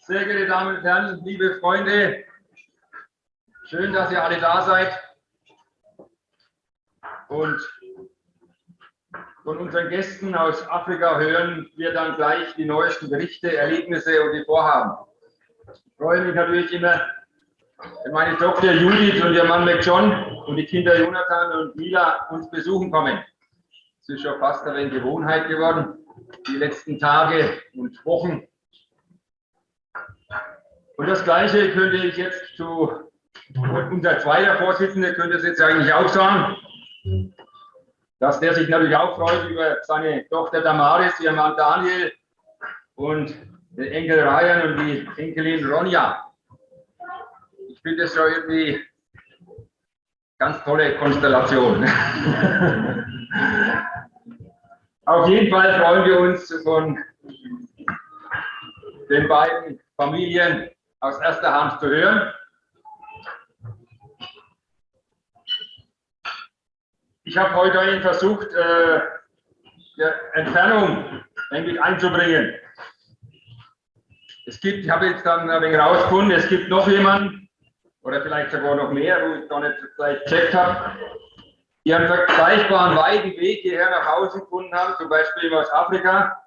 Sehr geehrte Damen und Herren, liebe Freunde, schön, dass ihr alle da seid und von unseren Gästen aus Afrika hören wir dann gleich die neuesten Berichte, Erlebnisse und die Vorhaben. Ich freue mich natürlich immer, wenn meine Tochter Juli und ihr Mann John und die Kinder Jonathan und Mila uns besuchen kommen. Es ist schon fast eine Gewohnheit geworden, die letzten Tage und Wochen. Und das Gleiche könnte ich jetzt zu unser zweiter Vorsitzender könnte es jetzt eigentlich auch sagen, dass der sich natürlich auch freut über seine Tochter Damaris, ihr Mann Daniel und den Enkel Ryan und die Enkelin Ronja. Ich finde das schon irgendwie ganz tolle Konstellation. Auf jeden Fall freuen wir uns von den beiden Familien aus erster Hand zu hören. Ich habe heute versucht, die Entfernung eigentlich einzubringen. Ich habe jetzt dann ein wenig rausgefunden, es gibt noch jemanden, oder vielleicht sogar noch mehr, wo ich gar nicht gleich gecheckt habe, die einen vergleichbaren weiten Weg hierher nach Hause gefunden haben, zum Beispiel aus Afrika,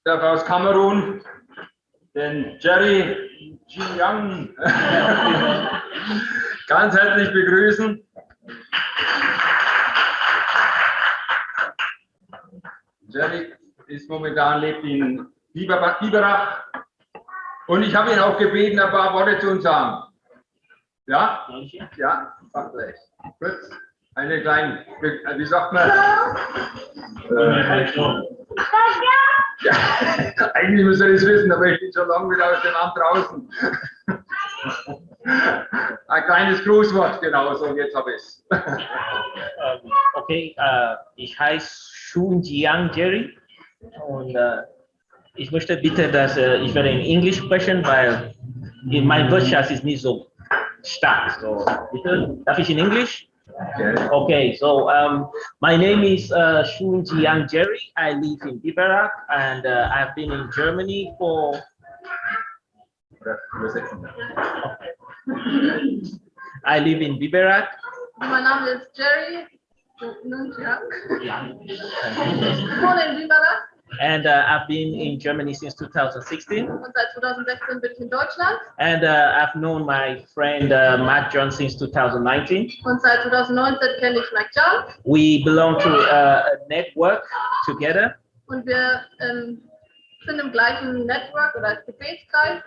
aus Kamerun, den Jerry Jiang ganz herzlich begrüßen. Jerry ist momentan lebt in Biberach und ich habe ihn auch gebeten, ein paar Worte zu uns sagen. Ja? Ja, sag gleich. Kurz eine kleine, wie sagt man? Ja, eigentlich müsst ihr das wissen, aber ich bin schon lange wieder aus dem Amt draußen. Ein kleines Grußwort, genau, so jetzt habe ich es. Okay, ich heiße Jerry und ich möchte bitte, dass ich werde in Englisch sprechen, weil mein Wirtschaft ist nicht so stark. So, bitte, darf ich in Englisch? Okay, so my name is Jerry. I live in Biberach and I've been in Germany for. I live in Biberach. Mein Name ist Jerry. And I've been in Germany since 2016. Und seit 2016 bin ich in Deutschland. And I've known my friend Matt John since 2019. Und seit 2019 kenne ich Mike John. We belong to a network together. Und wir sind im gleichen Network oder Gebetskreis.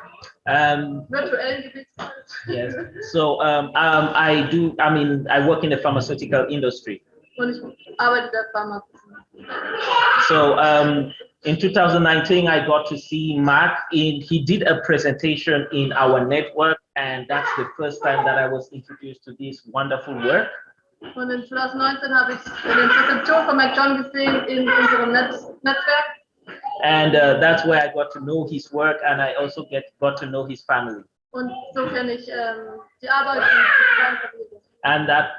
Virtuellen Gebetskreis. Yes. So I work in the pharmaceutical industry. Und ich arbeite in der Pharmazie. So in 2019, I got to see Mark. He did a presentation in our network, and that's the first time that I was introduced to this wonderful work. Und in 2019 habe ich eine Präsentation von Mike John gesehen in unserem Netzwerk. And that's where I got to know his work, and I also got to know his family. Und so kenne ich die Arbeit und die Familie. And that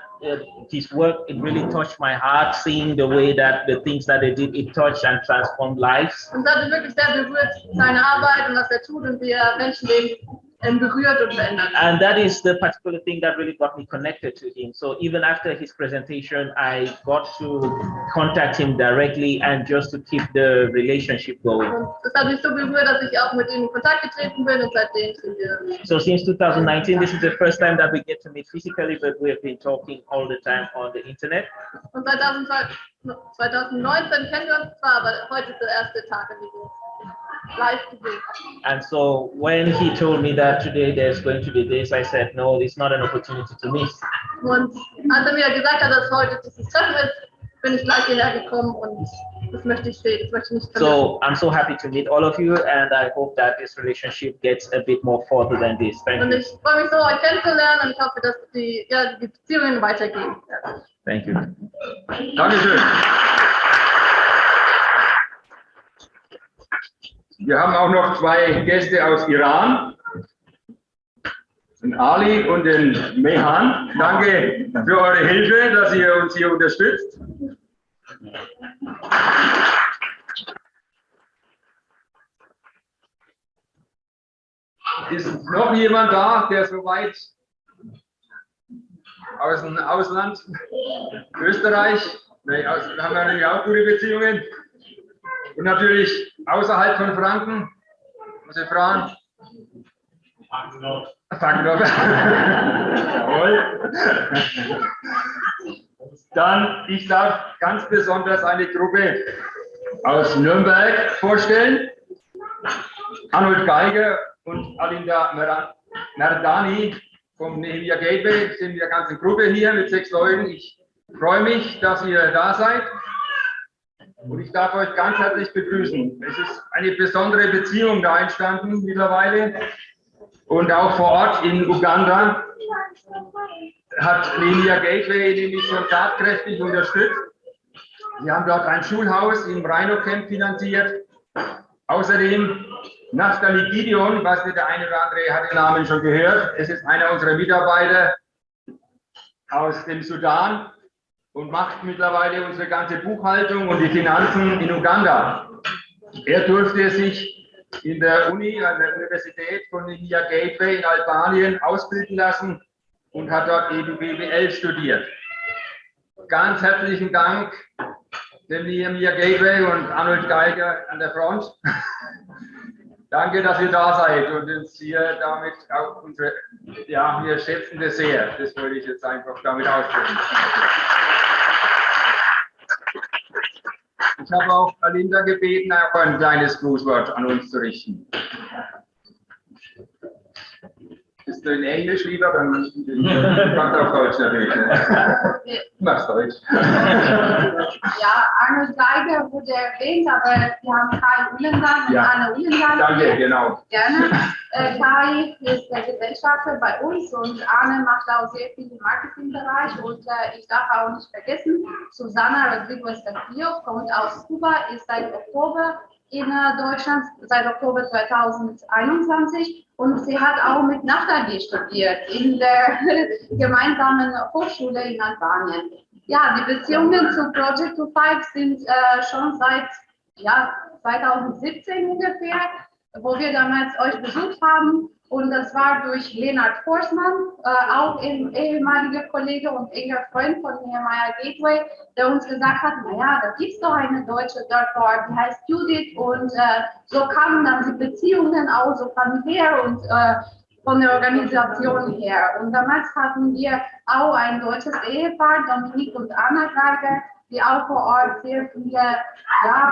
his work, it really touched my heart, seeing the way that the things that they did, it touched and transformed lives. Und das hat mich wirklich sehr berührt, seine Arbeit und was tut und wie Menschenleben berührt und verändert. And that is the particular thing that really got me connected to him. So even after his presentation, I got to contact him directly and just to keep the relationship going. Und das hat mich so berührt, dass ich auch mit ihm in Kontakt getreten bin und seitdem sind wir. So since 2019, this is the first time that we get to meet physically, but we have been talking all the time on the internet. Und 2019 kennen wir uns zwar, aber heute ist der erste Tag, an dem wir live gesehen. And so when he told me that today there's going to be this, I said, no, it's not an opportunity to miss. Und als mir gesagt hat, dass heute dieses Treffen ist, bin ich gleich hierher gekommen und das möchte ich sehen, das möchte ich nicht vermissen. So I'm so happy to meet all of you, and I hope that this relationship gets a bit more further than this. Thank und you. ich freue mich so, euch kennenzulernen und ich hoffe, dass die Beziehungen weitergehen. Thank you. Dankeschön. Wir haben auch noch zwei Gäste aus Iran, den Ali und den Mehan. Danke für eure Hilfe, dass ihr uns hier unterstützt. Ist noch jemand da, der so weit aus dem Ausland, Österreich, nee, haben wir natürlich auch gute Beziehungen. Und natürlich außerhalb von Franken, muss ich fragen. Fangenhof. Jawohl. Dann, ich darf ganz besonders eine Gruppe aus Nürnberg vorstellen. Arnold Geiger und Alinda Merdani vom Nehemiah Gateway sind wir ganze Gruppe hier mit 6 Leuten. Ich freue mich, dass ihr da seid und ich darf euch ganz herzlich begrüßen. Es ist eine besondere Beziehung da entstanden mittlerweile und auch vor Ort in Uganda hat Nehemiah Gateway nämlich schon tatkräftig unterstützt. Wir haben dort ein Schulhaus im Rhino-Camp finanziert. Außerdem Naftali Gideon, was der eine oder andere hat den Namen schon gehört. Es ist einer unserer Mitarbeiter aus dem Sudan und macht mittlerweile unsere ganze Buchhaltung und die Finanzen in Uganda. Er durfte sich in der Uni, an der Universität von Nehemiah Gateway in Albanien ausbilden lassen und hat dort eben BWL studiert. Ganz herzlichen Dank dem Nehemiah Gateway und Arnold Geiger an der Front. Danke, dass ihr da seid und uns hier damit auch unsere, ja, wir schätzen das sehr. Das wollte ich jetzt einfach damit ausdrücken. Ich habe auch Alinda gebeten, auch ein kleines Grußwort an uns zu richten. Bist du in Englisch lieber? Dann kannst du auf Deutsch natürlich. Du machst Deutsch. Ja, Arnold Geiger wurde erwähnt, aber wir haben Kai Uhlendan und Anne Uhlendan. Danke, genau. Gerne. Kai ist der Gesellschafter bei uns und Arne macht auch sehr viel im Marketingbereich und ich darf auch nicht vergessen, Susanna Rodriguez Castillo kommt aus Kuba, ist seit Oktober in Deutschland, seit Oktober 2021 und sie hat auch mit Naftali studiert in der gemeinsamen Hochschule in Albanien. Ja, die Beziehungen zu Projekt 25 sind schon seit 2017 ungefähr, wo wir damals euch besucht haben. Und das war durch Lennart Forsmann, auch ein ehemaliger Kollege und enger Freund von Nehemiah Gateway, der uns gesagt hat, naja, da gibt es doch eine Deutsche dort vor Ort, die heißt Judith. Und so kamen dann die Beziehungen auch so familiär und von der Organisation her. Und damals hatten wir auch ein deutsches Ehepaar, Dominik und Anna Geiger, die auch vor Ort sehr viele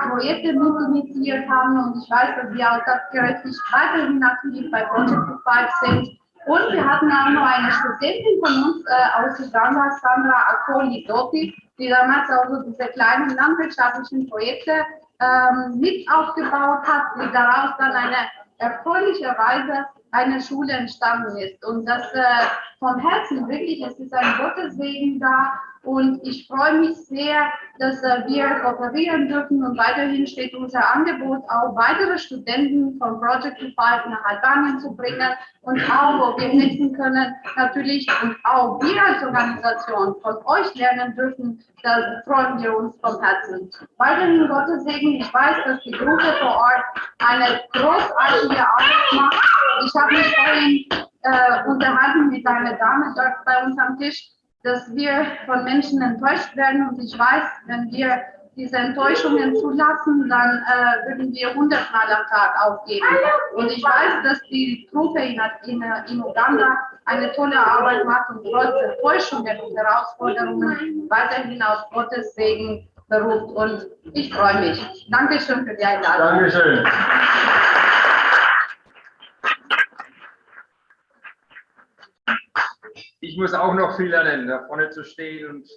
Projekte initiiert haben. Und ich weiß, dass wir auch tatkräftig weiterhin aktiv bei Projekt 5 sind. Und wir hatten auch noch eine Studentin von uns aus Uganda, Sandra Akoli Doti, die damals auch so diese kleinen landwirtschaftlichen Projekte mit aufgebaut hat, die daraus dann erfreulicherweise eine Schule entstanden ist. Und das vom Herzen wirklich, es ist ein Gottessegen da. Und ich freue mich sehr, dass wir kooperieren dürfen und weiterhin steht unser Angebot, auch weitere Studenten von Projekt 5 nach Albanien zu bringen und auch, wo wir helfen können, natürlich und auch wir als Organisation von euch lernen dürfen, da freuen wir uns vom Herzen. Weiterhin Gottes Segen, ich weiß, dass die Gruppe vor Ort eine großartige Arbeit macht. Ich habe mich vorhin unterhalten mit einer Dame dort bei uns am Tisch, dass wir von Menschen enttäuscht werden und ich weiß, wenn wir diese Enttäuschungen zulassen, dann würden wir 100 Mal am Tag aufgeben. Und ich weiß, dass die Truppe in Uganda eine tolle Arbeit macht und trotz Enttäuschungen und Herausforderungen weiterhin auf Gottes Segen beruft und ich freue mich. Dankeschön für die Einladung. Dankeschön. Ich muss auch noch viel lernen, da vorne zu stehen und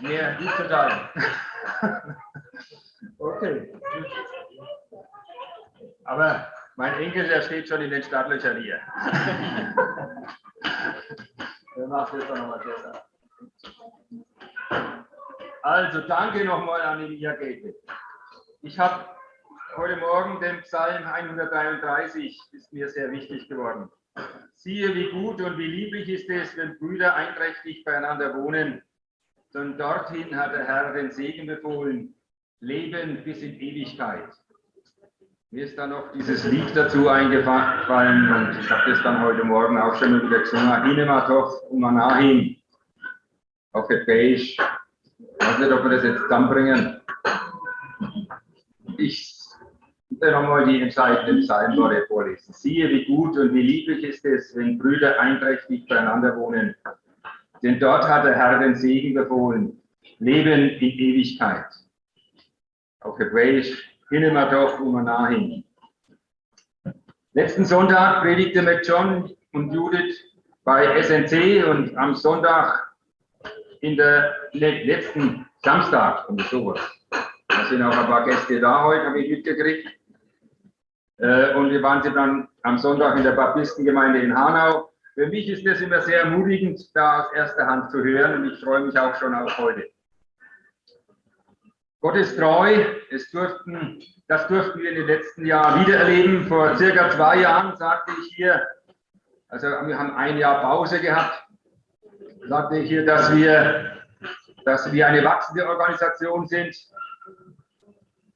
mehr mitzuteilen. Okay. Aber mein Enkel, der steht schon in den Startlöchern hier. Der macht jetzt auch noch mal besser. Also danke nochmal an Nehemiah Gateway. Ich habe heute Morgen den Psalm 133, ist mir sehr wichtig geworden. Siehe, wie gut und wie lieblich ist es, wenn Brüder einträchtig beieinander wohnen. Denn dorthin hat der Herr den Segen befohlen, Leben bis in Ewigkeit. Mir ist dann noch dieses Lied dazu eingefallen und ich habe das dann heute Morgen auch schon mal wieder gesungen. Hinematov Umanahim. Auf Hebräisch. Ich weiß nicht, ob wir das jetzt zusammenbringen. Ich will nochmal die entscheidenden Psalmworte vorlesen. Siehe, wie gut und wie lieblich ist es, wenn Brüder einträchtig beieinander wohnen. Denn dort hat der Herr den Segen befohlen. Leben in Ewigkeit. Auf Hebräisch. Hinematov Umanahim. Letzten Sonntag predigte mit John und Judith bei SNC und am Sonntag letzten Samstag und sowas. Da sind auch ein paar Gäste da heute, habe ich mitgekriegt. Und wir waren dann am Sonntag in der Baptistengemeinde in Hanau. Für mich ist das immer sehr ermutigend, da aus erster Hand zu hören und ich freue mich auch schon auf heute. Gott ist treu, das durften wir in den letzten Jahren wieder erleben. Vor circa 2 Jahren sagte ich hier, also wir haben 1 Jahr Pause gehabt, sagte ich hier, dass wir eine wachsende Organisation sind.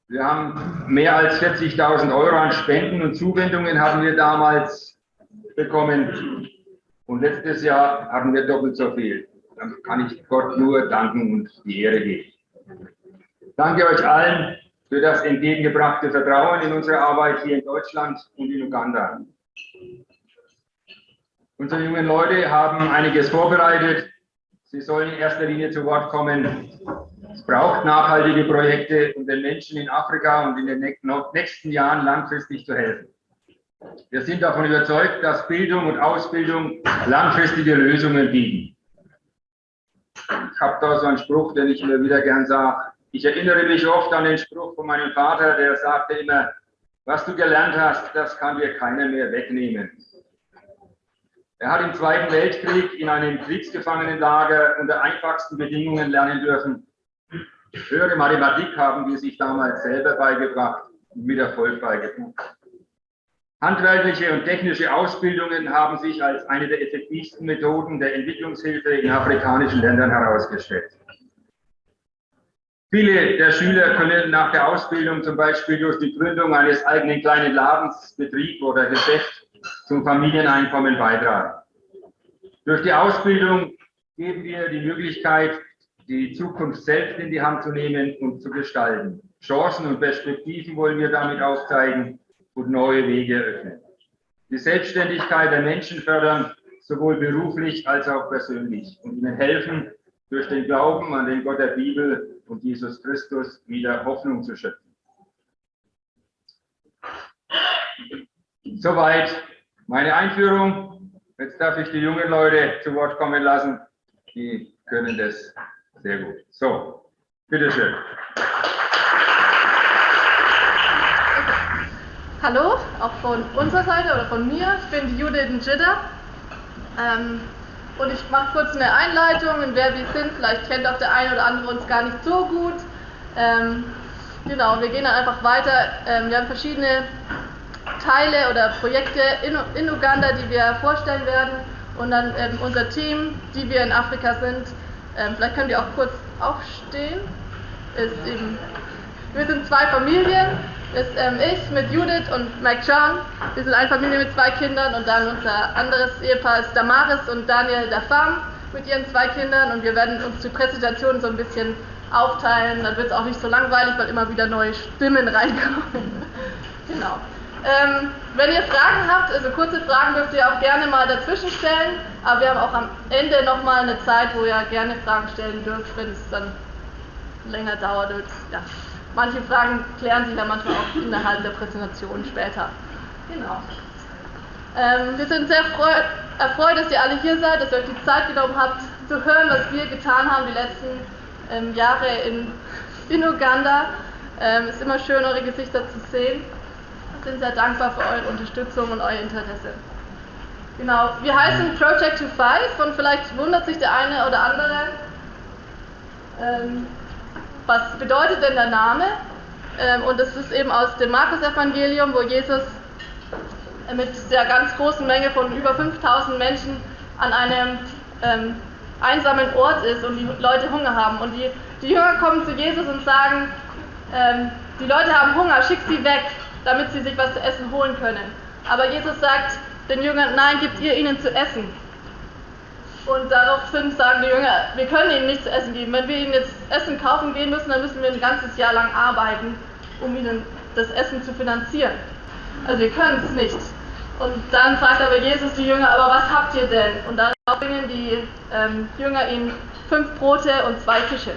Wir haben mehr als 40.000 Euro an Spenden und Zuwendungen haben wir damals bekommen. Und letztes Jahr hatten wir doppelt so viel. Dann kann ich Gott nur danken und die Ehre geben. Danke euch allen für das entgegengebrachte Vertrauen in unsere Arbeit hier in Deutschland und in Uganda. Unsere jungen Leute haben einiges vorbereitet. Sie sollen in erster Linie zu Wort kommen. Es braucht nachhaltige Projekte, um den Menschen in Afrika und in den nächsten Jahren langfristig zu helfen. Wir sind davon überzeugt, dass Bildung und Ausbildung langfristige Lösungen bieten. Ich habe da so einen Spruch, den ich mir wieder gern sage. Ich erinnere mich oft an den Spruch von meinem Vater, der sagte immer, was du gelernt hast, das kann dir keiner mehr wegnehmen. Er hat im Zweiten Weltkrieg in einem Kriegsgefangenenlager unter einfachsten Bedingungen lernen dürfen. Höhere Mathematik haben wir sich damals selber beigebracht und mit Erfolg beigebracht. Handwerkliche und technische Ausbildungen haben sich als eine der effektivsten Methoden der Entwicklungshilfe in afrikanischen Ländern herausgestellt. Viele der Schüler können nach der Ausbildung zum Beispiel durch die Gründung eines eigenen kleinen Ladens, Betrieb oder Geschäft zum Familieneinkommen beitragen. Durch die Ausbildung geben wir die Möglichkeit, die Zukunft selbst in die Hand zu nehmen und zu gestalten. Chancen und Perspektiven wollen wir damit aufzeigen und neue Wege öffnen. Die Selbstständigkeit der Menschen fördern, sowohl beruflich als auch persönlich, und ihnen helfen, durch den Glauben an den Gott der Bibel und Jesus Christus wieder Hoffnung zu schöpfen. Soweit meine Einführung. Jetzt darf ich die jungen Leute zu Wort kommen lassen. Die können das sehr gut. So, bitteschön. Hallo, auch von unserer Seite oder von mir. Ich bin die Juli Njida. Und ich mache kurz eine Einleitung, in wer wir sind. Vielleicht kennt auch der eine oder andere uns gar nicht so gut. Genau, wir gehen dann einfach weiter. Wir haben verschiedene Teile oder Projekte in Uganda, die wir vorstellen werden. Und dann unser Team, die wir in Afrika sind. Vielleicht könnt ihr auch kurz aufstehen. Wir sind 2 Familien. Das ist ich mit Judith und Mike Chan. Wir sind eine Familie mit 2 Kindern und dann unser anderes Ehepaar ist Damaris und Daniel Dafam mit ihren 2 Kindern, und wir werden uns die Präsentation so ein bisschen aufteilen. Dann wird es auch nicht so langweilig, weil immer wieder neue Stimmen reinkommen. Genau. Wenn ihr Fragen habt, also kurze Fragen dürft ihr auch gerne mal dazwischen stellen, aber wir haben auch am Ende nochmal eine Zeit, wo ihr gerne Fragen stellen dürft, wenn es dann länger dauert. Ja. Manche Fragen klären sich ja manchmal auch innerhalb der Präsentation später. Genau. Wir sind sehr erfreut, dass ihr alle hier seid, dass ihr euch die Zeit genommen habt, zu hören, was wir getan haben die letzten Jahre in Uganda. Es ist immer schön, eure Gesichter zu sehen. Wir sind sehr dankbar für eure Unterstützung und euer Interesse. Genau, wir heißen Projekt 25 und vielleicht wundert sich der eine oder andere, was bedeutet denn der Name? Und das ist eben aus dem Markus-Evangelium, wo Jesus mit der ganz großen Menge von über 5000 Menschen an einem einsamen Ort ist und die Leute Hunger haben. Und die Jünger kommen zu Jesus und sagen, die Leute haben Hunger, schick sie weg. damit sie sich was zu essen holen können. Aber Jesus sagt den Jüngern, nein, gebt ihr ihnen zu essen. Und daraufhin sagen die Jünger, wir können ihnen nichts zu essen geben. Wenn wir ihnen jetzt Essen kaufen gehen müssen, dann müssen wir ein ganzes Jahr lang arbeiten, um ihnen das Essen zu finanzieren. Also wir können es nicht. Und dann fragt aber Jesus die Jünger, aber was habt ihr denn? Und darauf bringen die Jünger ihm 5 Brote und 2 Fische.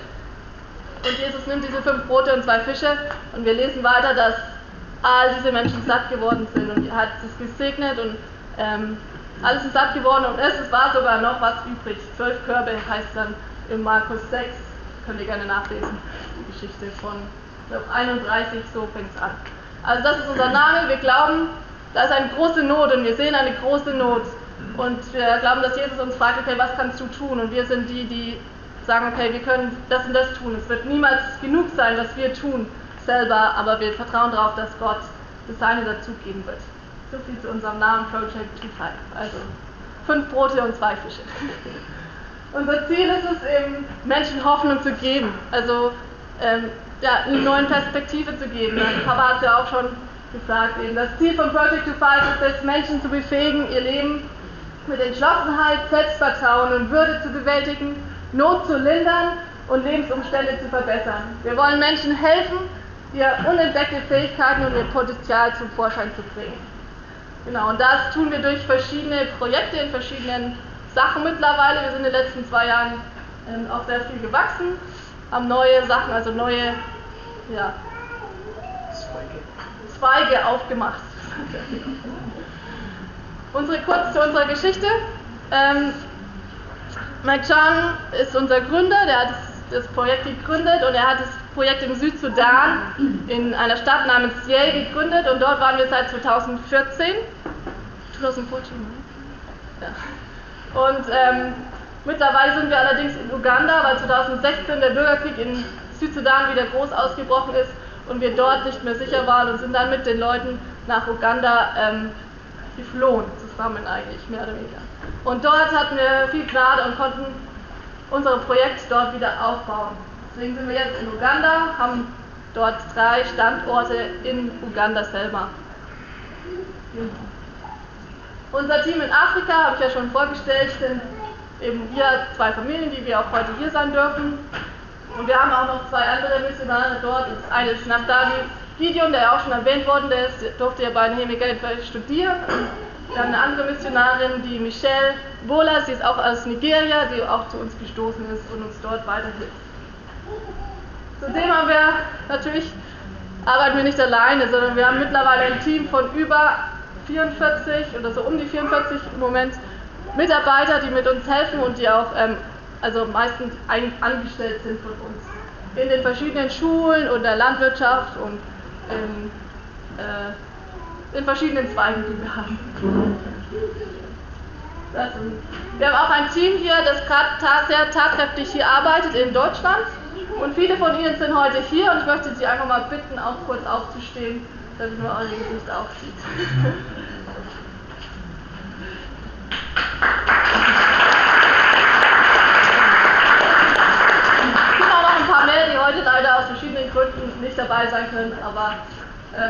Und Jesus nimmt diese 5 Brote und 2 Fische und wir lesen weiter, dass all diese Menschen satt geworden sind und er hat es gesegnet und alles ist satt geworden und es war sogar noch was übrig. 12 Körbe heißt dann in Markus 6, könnt ihr gerne nachlesen, die Geschichte von 31, so fängt es an. Also das ist unser Name, wir glauben, da ist eine große Not und wir sehen eine große Not und wir glauben, dass Jesus uns fragt, okay, was kannst du tun? Und wir sind die, die sagen, okay, wir können das und das tun. Es wird niemals genug sein, was wir tun selber, aber wir vertrauen darauf, dass Gott das Seine dazugeben wird. So viel zu unserem Namen Projekt 25. Also 5 Brote und 2 Fische. Unser Ziel ist es eben, Menschen Hoffnung zu geben. Also eine neue Perspektive zu geben. Papa hat es ja auch schon gesagt. Eben. Das Ziel von Projekt 25 ist es, Menschen zu befähigen, ihr Leben mit Entschlossenheit, Selbstvertrauen und Würde zu bewältigen, Not zu lindern und Lebensumstände zu verbessern. Wir wollen Menschen helfen, ihre unentdeckte Fähigkeiten und ihr Potenzial zum Vorschein zu bringen. Genau, und das tun wir durch verschiedene Projekte in verschiedenen Sachen mittlerweile. Wir sind in den letzten 2 Jahren auch sehr viel gewachsen, haben neue Sachen, also neue Zweige aufgemacht. Kurz zu unserer Geschichte. Mike Chan ist unser Gründer, der hat das Projekt gegründet und er hat das Projekt im Südsudan in einer Stadt namens Juli gegründet und dort waren wir seit 2014. Ja. Und mittlerweile sind wir allerdings in Uganda, weil 2016 der Bürgerkrieg in Südsudan wieder groß ausgebrochen ist und wir dort nicht mehr sicher waren und sind dann mit den Leuten nach Uganda geflohen, zusammen eigentlich, mehr oder weniger. Und dort hatten wir viel Gnade und konnten unser Projekt dort wieder aufbauen. Deswegen sind wir jetzt in Uganda, haben dort 3 Standorte in Uganda selber. Unser Team in Afrika, habe ich ja schon vorgestellt, sind eben hier 2 Familien, die wir auch heute hier sein dürfen. Und wir haben auch noch 2 andere Missionare dort. Das eine ist Naftali Gideon, der ja auch schon erwähnt worden ist, der durfte ja bei Nehemiah studieren. Dann eine andere Missionarin, die Michelle Bola, sie ist auch aus Nigeria, die auch zu uns gestoßen ist und uns dort weiterhilft. Zudem haben wir natürlich, arbeiten wir nicht alleine, sondern wir haben mittlerweile ein Team von über 44 oder so um die 44 im Moment Mitarbeiter, die mit uns helfen und die auch also meistens angestellt sind von uns. In den verschiedenen Schulen und der Landwirtschaft und in verschiedenen Zweigen, die wir haben. Wir haben auch ein Team hier, das gerade sehr tatkräftig hier arbeitet in Deutschland. Und viele von Ihnen sind heute hier und ich möchte Sie einfach mal bitten, auch kurz aufzustehen, damit man eure Gesicht auch sieht. Es gibt auch noch ein paar mehr, die heute leider aus verschiedenen Gründen nicht dabei sein können, aber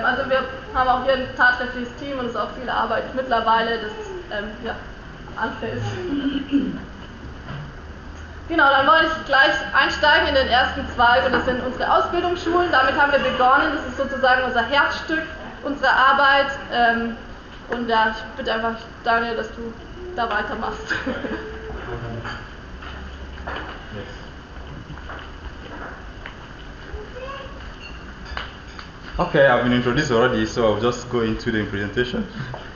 also wir haben auch hier ein tatkräftiges Team und es ist auch viel Arbeit mittlerweile, das anfällt. Genau, dann wollte ich gleich einsteigen in den ersten Zweig und das sind unsere Ausbildungsschulen. Damit haben wir begonnen, das ist sozusagen unser Herzstück unserer Arbeit. Und ja, ich bitte einfach, Daniel, dass du da weitermachst. Okay, I've been introduced already, so I'll just go into the presentation.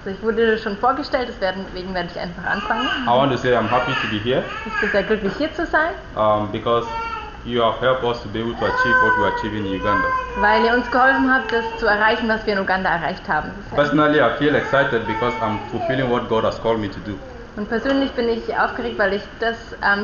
Also ich wurde schon vorgestellt, deswegen werde ich einfach anfangen. I want to say I'm happy to be here Ich bin sehr glücklich hier zu sein, because you have helped us to be able to achieve what we achieved in Uganda. weil ihr uns geholfen habt, das zu erreichen, was wir in Uganda erreicht haben. Personally, I feel excited because I'm fulfilling what God has called me to do. Und persönlich bin ich aufgeregt, weil ich das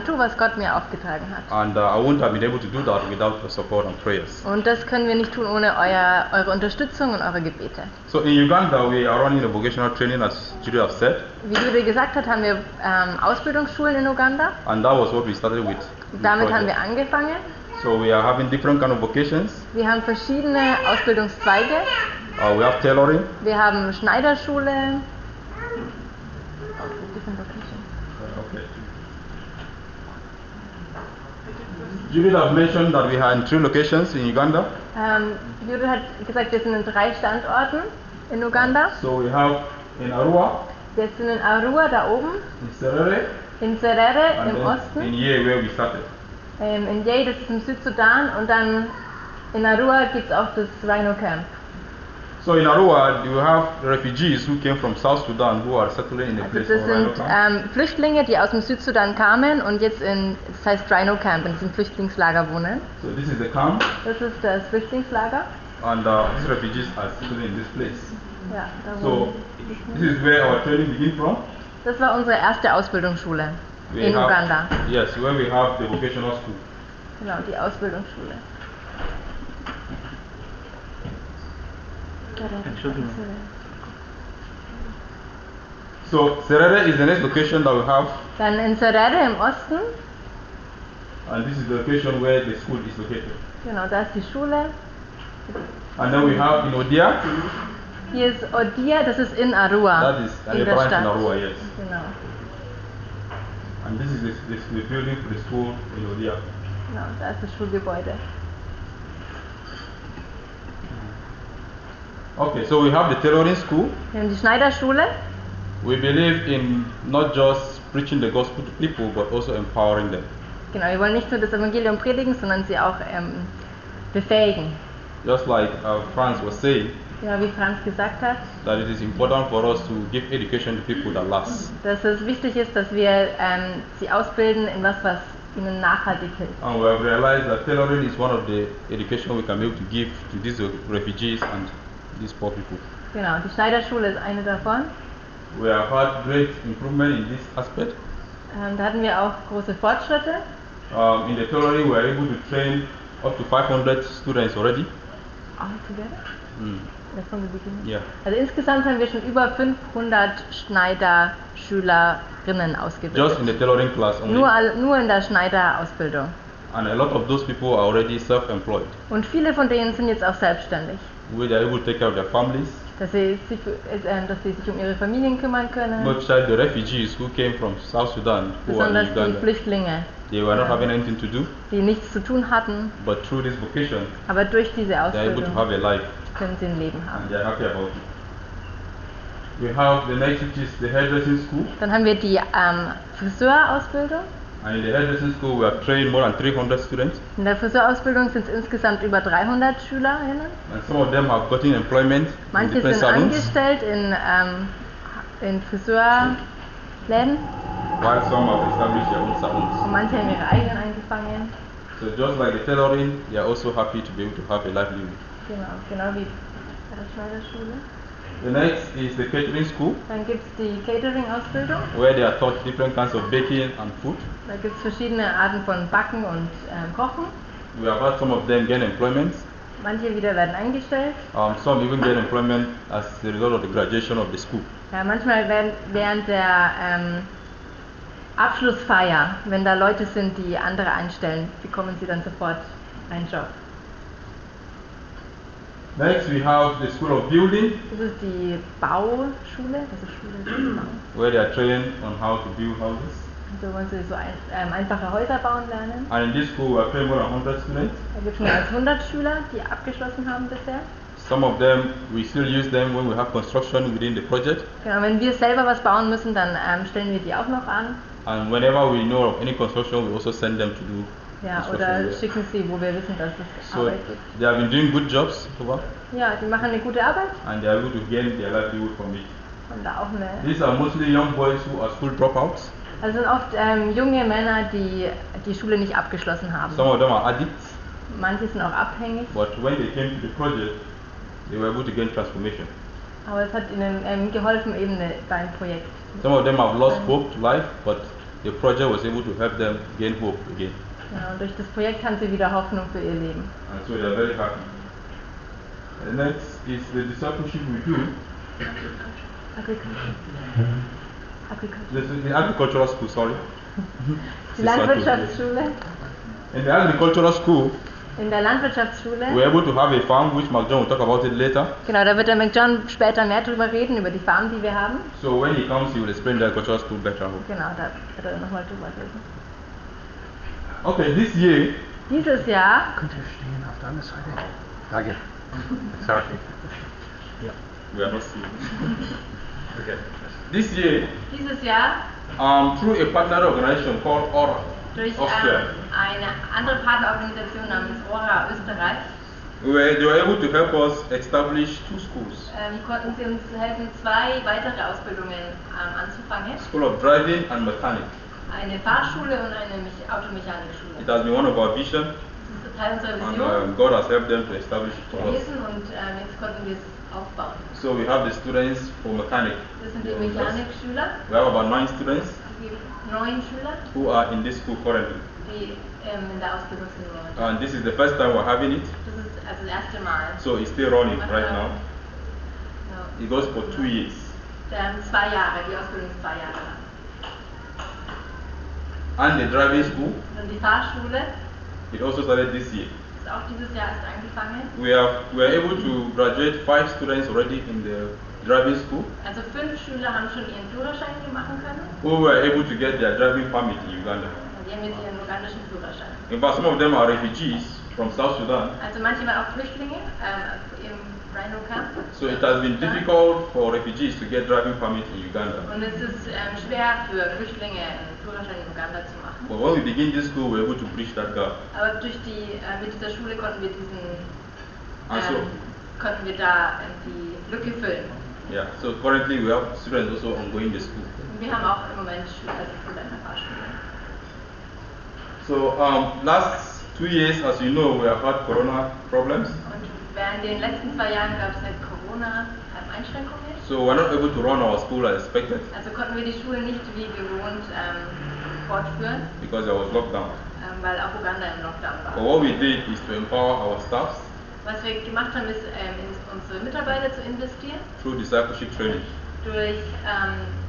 tue, was Gott mir aufgetragen hat. And I wouldn't have been able to do that without your support and prayers. Und das können wir nicht tun ohne eure Unterstützung und eure Gebete. So in Uganda, we are running a vocational training, as Juli have said. Wie Juli gesagt hat, haben wir Ausbildungsschulen in Uganda. And that was what we started with. Damit haben wir angefangen. So we are having different kind of vocations. Wir haben verschiedene Ausbildungszweige. We have tailoring. Wir haben Schneiderschule. Okay. Juli have mentioned that we are in 3 locations in Uganda. Judith hat gesagt, wir sind in 3 Standorten in Uganda. So we have in Arua, Wir sind in Arua da oben, in Serere, in Serere and im then Osten, in Ye where we started. in Yei, das ist im Südsudan, und dann in Arua gibt es auch das Rhino Camp. So in Arua, you have refugees who came from South Sudan who are settling in a Also place das called Rhino sind Camp. Flüchtlinge, die aus dem Südsudan kamen und jetzt das heißt Rhino Camp, in diesem Flüchtlingslager wohnen. So this is the camp, Das ist das Flüchtlingslager. and these refugees are settling in this place. Ja, da So wohnen. this is where our training begins from. Das war unsere erste Ausbildungsschule We in have- Uganda. Yes, where we have the vocational school. Genau, die Ausbildungsschule. Entschuldigung. So Serere is the next location that we have, Dann in Serere im Osten, and this is the location where the school is located. genau, da ist die Schule. And then we have in Odia, Hier ist Odia, das ist in Arua, that is in a der branch Stadt. in Arua, yes. Genau, And this is the building for the school in Odia. genau, da ist das Schulgebäude. Okay, so we have the tailoring school. Wir haben die Schneiderschule. We believe in not just preaching the gospel to people, but also empowering them. Genau, wir wollen nicht nur das Evangelium predigen, sondern sie auch befähigen. Just like Franz was saying, Ja, wie Franz gesagt hat, that it is important for us to give education to people that last. dass es wichtig ist, dass wir sie ausbilden in was ihnen nachhaltig hilft. And we have realized that tailoring is one of the education we can be able to give to these refugees and these poor people. Genau, die Schneiderschule ist eine davon. We have had great improvement in this aspect. Da hatten wir auch große Fortschritte. In the tailoring, we are able to train up to 500 students already. All together? That's from the beginning. Yeah. Also insgesamt haben wir schon über 500 Schneiderschülerinnen ausgebildet. Just in the tailoring class only. Nur in der Schneiderausbildung. And a lot of those people are already self-employed. Und viele von denen sind jetzt auch selbstständig. Where they are able to take care of their families. Dass sie sich um ihre Familien kümmern können. Not just the refugees who came from South Sudan, who are in Besonders die Uganda. Flüchtlinge, They were not having anything to do, die nichts zu tun hatten. but through this vocation, Aber durch diese they are able to Ausbildung have a life, können sie ein Leben and haben. they are happy about it. We have the next, which is the hairdressing school. Dann haben wir die Friseurausbildung. And in the hairdressing school, we have trained more than 300 students. In der Friseurausbildung sind es insgesamt über 300 Schülerinnen. And some of them have gotten employment in Manche different sind salons, angestellt in Friseurläden while some have established their own salons. und manche haben ihre eigenen angefangen. So just like the tailoring, they are also happy to be able to have a livelihood. Genau wie bei der Schneiderschule. The next is the catering school, Dann gibt es die Catering-Ausbildung. where they are taught different kinds of baking and food. Da gibt es verschiedene Arten von Backen und Kochen. We have had some of them gain employment. Manche wieder werden eingestellt. Some even get employment as the result of the graduation of the school. Ja, manchmal während der Abschlussfeier, wenn da Leute sind, die andere einstellen, bekommen sie dann sofort einen Job. Next, we have the School of Building, Das ist die Bauschule, also Schule für Bau. where they are trained on how to build houses. Also wollen sie so einfache Häuser bauen lernen. And in this school, we have trained more than 100 students. Da gibt es mehr als 100 Schüler, die abgeschlossen haben bisher. Some of them, we still use them when we have construction within the project. Genau, wenn wir selber was bauen müssen, dann stellen wir die auch noch an. And whenever we know of any construction, we also send them to do Ja, construction oder work. schicken sie, wo wir wissen, dass es So Arbeit gibt. they have been doing good jobs so far, Ja, die machen eine gute Arbeit and they are able to gain their livelihood from it. und da auch eine. These are mostly young boys who are school dropouts. Also sind oft junge Männer, die die Schule nicht abgeschlossen haben. Some of them are addicts, Manche sind auch abhängig, but when they came to the project, they were able to gain transformation. aber es hat ihnen geholfen eben beim Projekt. Some of them have lost hope to life, but the project was able to help them gain hope again. Ja, und durch das Projekt haben sie wieder Hoffnung für ihr Leben. And so they are very happy. The next is the discipleship we do. Agriculture. This is the agricultural school, sorry. Die Landwirtschaftsschule. In the agricultural school, In der Landwirtschaftsschule. We're able to have a farm, which Mark John will talk about it later. Genau, da wird der McJohn später mehr drüber reden, über die Farm, die wir haben. So when he comes, he will explain the agricultural school better. Genau, da wird er nochmal drüber reden. Okay, this year, Dieses Jahr, Könnt ihr stehen auf der anderen Seite? Danke. Sorry. we are not seeing. Okay. This year, dieses Jahr through a partner organization called ORA, durch Austria, eine andere Partnerorganisation namens ORA Österreich they were able to help us establish 2 schools. konnten sie uns helfen, 2 weitere Ausbildungen anzufangen. School of Driving and Mechanic. Eine Fahrschule und eine Automechanikschule. It has been one of our vision, Das ist Teil unserer and Vision God has helped them to establish it for us. gewesen und jetzt konnten wir es aufbauen. So we have the students for mechanic. Das sind die Mechanikschüler, We have about 9 students die 9 Schüler, who are in this school currently. die in der Ausbildung sind momentan. And this is the first time we're having it, Das ist also das erste Mal. so it's still running right now. Ja. It goes for 2 years. 2 Jahre, die Ausbildung ist 2 Jahre lang. And the driving school, Und die Fahrschule it also started this year. ist auch dieses Jahr erst angefangen. We are able to graduate 5 students already in the driving school Also 5 Schüler haben schon ihren Führerschein machen können who were able to get their driving permit in Uganda. und die haben jetzt ihren ugandischen Führerschein. In fact, some of them are refugees from South Sudan. Also manche waren auch Flüchtlinge im Rhino Camp. So it has been difficult for refugees to get driving permit in Uganda. Und es ist schwer für Flüchtlinge einen Führerschein in Uganda zu machen. But when we begin this school, we're able to bridge that gap. Aber mit dieser Schule konnten wir Also- konnten wir da die Lücke füllen. Yeah. So currently we have students also ongoing the school. Und wir haben auch im Moment Schüler in der Fahrschule. So last 2 years, as you know, we have had corona problems. Und während den letzten 2 Jahren gab es halt Corona-Einschränkungen. So we're not able to run our school as expected Also konnten wir die Schule nicht wie gewohnt fortführen, because there was lockdown. weil auch Uganda im Lockdown But war. what we did is to empower our staffs Was wir gemacht haben, ist in unsere Mitarbeiter zu investieren, through discipleship training, durch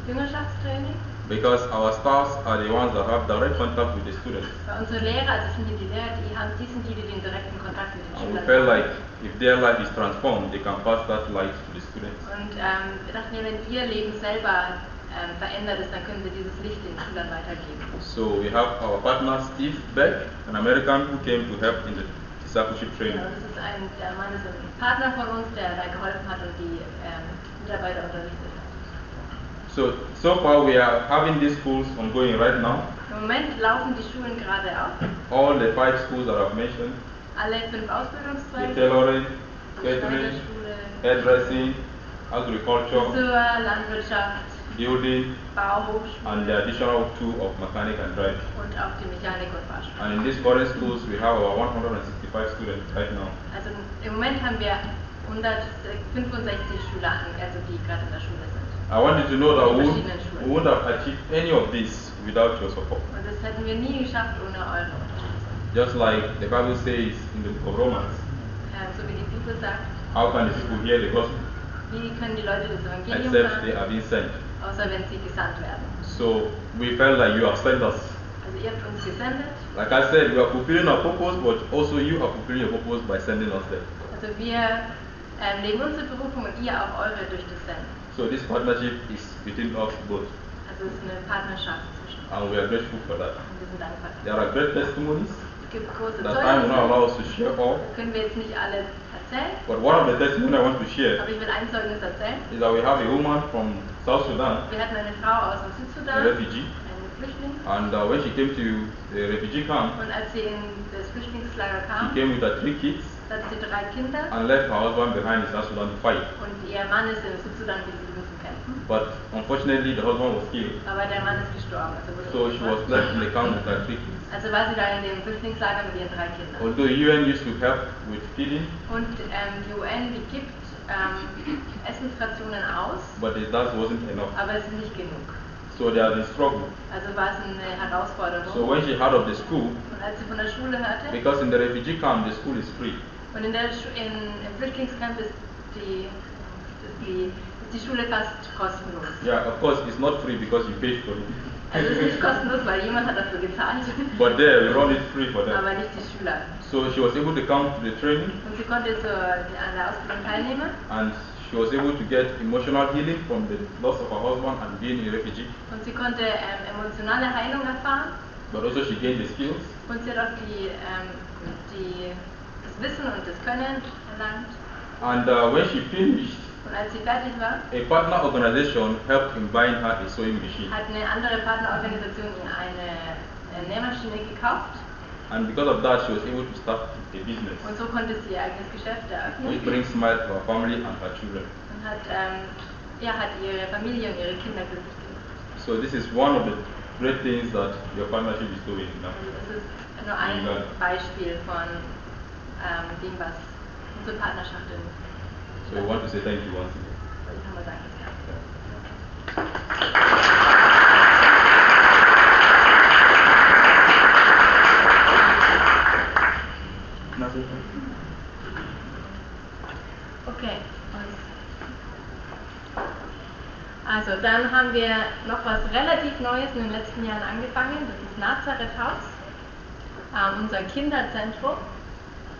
Jüngerschaftstraining. because our staffs are the ones that have direct contact with the students. Weil unsere Lehrer, also sind die Lehrer, die sind die den direkten Kontakt mit den And we Schülern felt haben. like if their life is transformed, they can pass that light to the students. Und wir dachten ja, wenn ihr Leben selber verändert ist, dann können wir dieses Licht den Schülern weitergeben. So we have our partner Steve Beck, an American who came to help in the discipleship training. Ja, das ist der Mann ist ein Partner von uns, der da geholfen hat und die Mitarbeiter unterrichtet hat. So far we are having these schools ongoing right now. Im Moment laufen die Schulen gerade auf. All the 5 schools that I've mentioned, Alle 5 the Ausbildungszweige, tailoring, die catering, Schneiderschule, hairdressing, agriculture, Friseur, Landwirtschaft, building, Bauhochschule and the additional 2 of mechanic and driving. und auch die Mechanik und Fahrschule. And in these current schools we have about 165 students right now. Also im Moment haben wir 165 Schüler, also die gerade in der Schule sind. I want you to know that we Verschiedenen Schulen. wouldn't have achieved any of this without your support. Und das hätten wir nie geschafft ohne eure Unterstützung. Just like the Bible says in the book of Romans, So wie die Bibel sagt, how can the people hear the gospel wie können die Leute das Evangelium except they hören, are being sent? außer wenn sie gesandt werden. So we felt like you have sent us. Also ihr habt uns gesendet, Like I said, we are fulfilling our purpose, but also you are fulfilling your purpose by sending us there. also wir leben unsere Berufung und ihr auch eure durch das Senden. So this partnership is between us both, Also es ist eine Partnerschaft zwischen uns and we are grateful for that. und wir sind dankbar. There are great testimonies Es gibt große that time will not Zeugnisse, allow us to share all, können wir jetzt nicht alle erzählen, but one of the testimonies I want to share aber ich will ein Zeugnis erzählen. is that we have a woman from South Sudan, Wir hatten eine Frau aus dem a Südsudan, refugee, eine Flüchtling, and when she came to the refugee camp, und als sie in das Flüchtlingslager she kam, came with her 3 kids hatte sie 3 Kinder and left her husband behind in South Sudan to fight. und ihr Mann ist im Südsudan geblieben zu kämpfen. But unfortunately, the husband was killed, Aber der Mann ist gestorben, also wurde so she was umgebracht. left in the camp with her 3 kids. Also war sie da in dem Flüchtlingslager mit ihren 3 Kindern. Although UN used to help with feeding, Und die UN, die gibt Essensrationen aus, but that wasn't enough. aber es ist nicht genug. So there has been struggle. Also war es eine Herausforderung. So when she heard of the school, Und als sie von der Schule hörte, because in the refugee camp the school is free, und im Flüchtlingscamp ist die Schule fast kostenlos. yeah, of course it's not free because you paid for it, Also es ist nicht kostenlos, weil jemand hat dafür gezahlt, but there we run it free for them. aber nicht die Schüler. So she was able to come to the training, Und sie konnte an der Ausbildung teilnehmen. and she was able to get emotional healing from the loss of her husband and being a refugee. Und sie konnte emotionale Heilung erfahren. But also she gained the skills. Und sie hat auch das Wissen und das Können erlangt. And when she finished, Und als sie fertig war, a partner organization helped in buying her a sewing machine. hat eine andere Partnerorganisation ihr eine Nähmaschine gekauft. And because of that, she was able to start a business, Und so konnte sie ihr eigenes Geschäft eröffnen. which brings smile to her family and her children. Und hat ihre Familie und ihre Kinder glücklich gemacht. So this is one of the great things that your partnership is doing now. Und das ist nur ein Beispiel von dem, was unsere Partnerschaft ist. So we want to say thank you once again. Und kann man sagen, ja. Okay. Also dann haben wir noch was relativ Neues in den letzten Jahren angefangen. Das ist Nazareth Haus, unser Kinderzentrum.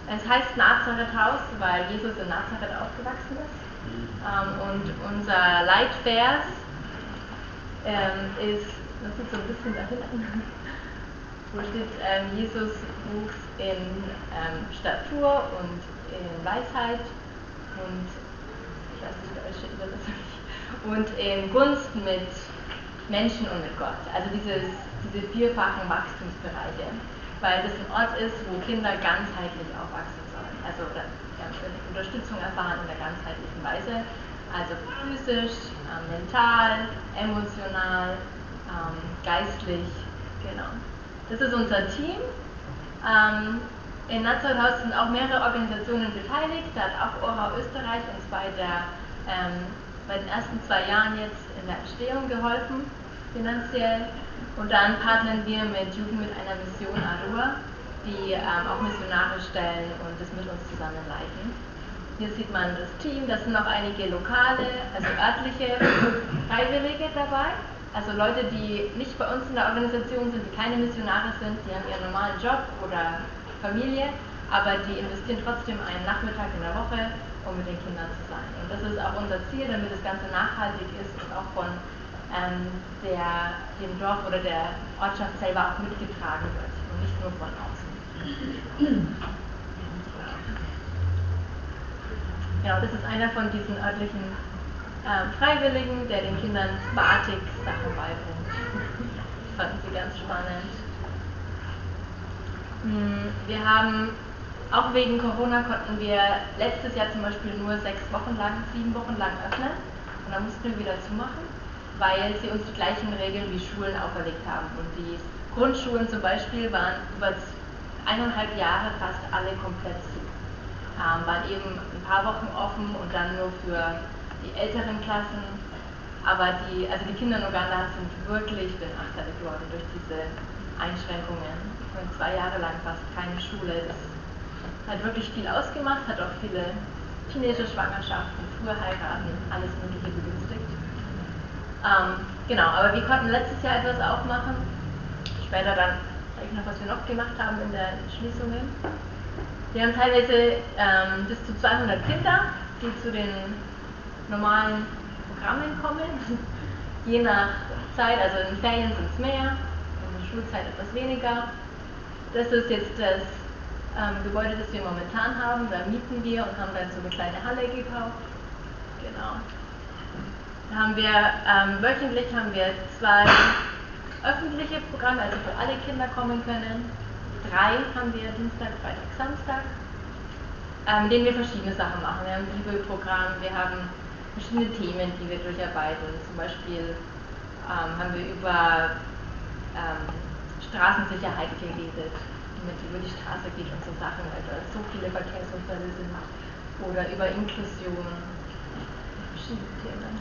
Es heißt Nazareth Haus, weil Jesus in Nazareth aufgewachsen ist. Und unser Leitvers ist, das ist so ein bisschen da hinten, wo steht, Jesus wuchs in Statur und in Weisheit und, ich weiß nicht, deutsche Übersetzung nicht, und in Gunst mit Menschen und mit Gott. Also diese vierfachen Wachstumsbereiche, weil das ein Ort ist, wo Kinder ganzheitlich aufwachsen sollen, also Unterstützung erfahren in der ganzheitlichen Weise, also physisch, mental, emotional, geistlich, genau. Das ist unser Team. In Nazareth Haus sind auch mehrere Organisationen beteiligt. Da hat auch ORA Österreich uns bei den ersten 2 Jahren jetzt in der Entstehung geholfen, finanziell. Und dann partnern wir mit Jugend mit einer Mission Arua, die auch Missionare stellen und das mit uns zusammen leiten. Hier sieht man das Team, da sind noch einige lokale, also örtliche Freiwillige dabei. Also Leute, die nicht bei uns in der Organisation sind, die keine Missionare sind, die haben ihren normalen Job oder Familie, aber die investieren trotzdem einen Nachmittag in der Woche, um mit den Kindern zu sein. Und das ist auch unser Ziel, damit das Ganze nachhaltig ist und auch von dem Dorf oder der Ortschaft selber auch mitgetragen wird und nicht nur von außen. Ja, das ist einer von diesen örtlichen Freiwilligen, der den Kindern Batik-Sachen beibringt. Das fanden sie ganz spannend. Wir haben, auch wegen Corona konnten wir letztes Jahr zum Beispiel nur 7 Wochen lang öffnen und dann mussten wir wieder zumachen, weil sie uns die gleichen Regeln wie Schulen auferlegt haben. Und die Grundschulen zum Beispiel waren über 1,5 Jahre fast alle komplett zu. Waren eben ein paar Wochen offen und dann nur für die älteren Klassen, aber die Kinder in Uganda sind wirklich benachteiligt worden durch diese Einschränkungen. Und 2 Jahre lang fast keine Schule. Das hat wirklich viel ausgemacht, hat auch viele chinesische Schwangerschaften, frühe heiraten, alles Mögliche begünstigt. Genau, aber wir konnten letztes Jahr etwas aufmachen. Später dann zeige ich noch, was wir noch gemacht haben in den Schließungen. Wir haben teilweise bis zu 200 Kinder, die zu den normalen Programmen kommen, je nach Zeit, also in den Ferien sind es mehr, in der Schulzeit etwas weniger. Das ist jetzt das Gebäude, das wir momentan haben, da mieten wir und haben dann so eine kleine Halle gekauft. Genau. Da haben wir, wöchentlich haben wir 2 öffentliche Programme, also für alle Kinder kommen können. 3 haben wir Dienstag, Freitag, Samstag, mit denen wir verschiedene Sachen machen. Wir haben ein Bibelprogramm, wir haben verschiedene Themen, die wir durcharbeiten. Zum Beispiel haben wir über Straßensicherheit geredet, wie man über die Straße geht und so Sachen, weil da so viele Verkehrsunfälle sind. Oder über Inklusion, verschiedene Themen.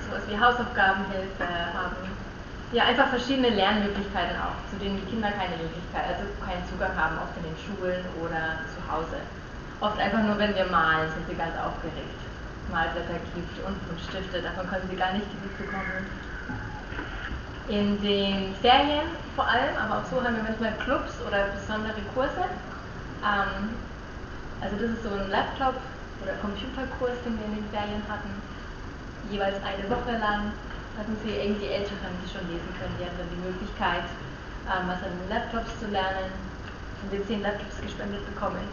Sowas wie Hausaufgabenhilfe haben. Ja, einfach verschiedene Lernmöglichkeiten auch, zu denen die Kinder keine Möglichkeit, also keinen Zugang haben, oft in den Schulen oder zu Hause. Oft einfach nur, wenn wir malen, sind sie ganz aufgeregt. Malblätter gibt und Stifte, davon können sie gar nicht genug bekommen. In den Ferien vor allem, aber auch so haben wir manchmal Clubs oder besondere Kurse. Also das ist so ein Laptop- oder Computerkurs, den wir in den Ferien hatten, jeweils eine Woche lang. Hatten sie irgendwie Älteren, die schon lesen können, die hatten dann die Möglichkeit, was an den Laptops zu lernen. Haben wir 10 Laptops gespendet bekommen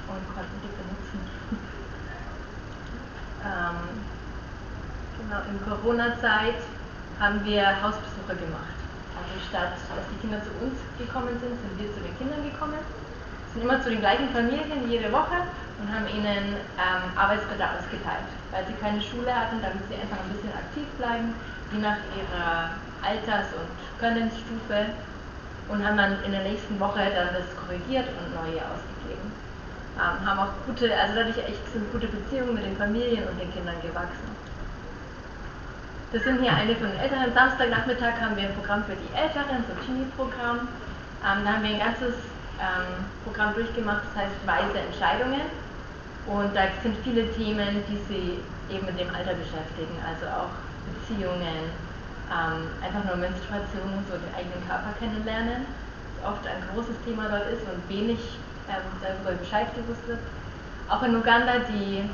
und konnten die benutzen. Genau, in Corona-Zeit haben wir Hausbesuche gemacht. Also statt, dass die Kinder zu uns gekommen sind, sind wir zu den Kindern gekommen. Sind immer zu den gleichen Familien jede Woche und haben ihnen Arbeitsblätter ausgeteilt, weil sie keine Schule hatten, damit sie einfach ein bisschen aktiv bleiben, je nach ihrer Alters- und Könnensstufe, und haben dann in der nächsten Woche dann das korrigiert und neue ausgegeben. Haben auch also dadurch echt sind gute Beziehungen mit den Familien und den Kindern gewachsen. Das sind hier eine von den Älteren. Samstagnachmittag haben wir ein Programm für die Älteren, so ein Teenie-Programm. Da haben wir ein ganzes Programm durchgemacht, das heißt Weise Entscheidungen. Und da sind viele Themen, die sie eben mit dem Alter beschäftigen, also auch Beziehungen, einfach nur Menstruation und so, den eigenen Körper kennenlernen, das oft ein großes Thema dort ist und wenig darüber Bescheid gewusst wird. Auch in Uganda, der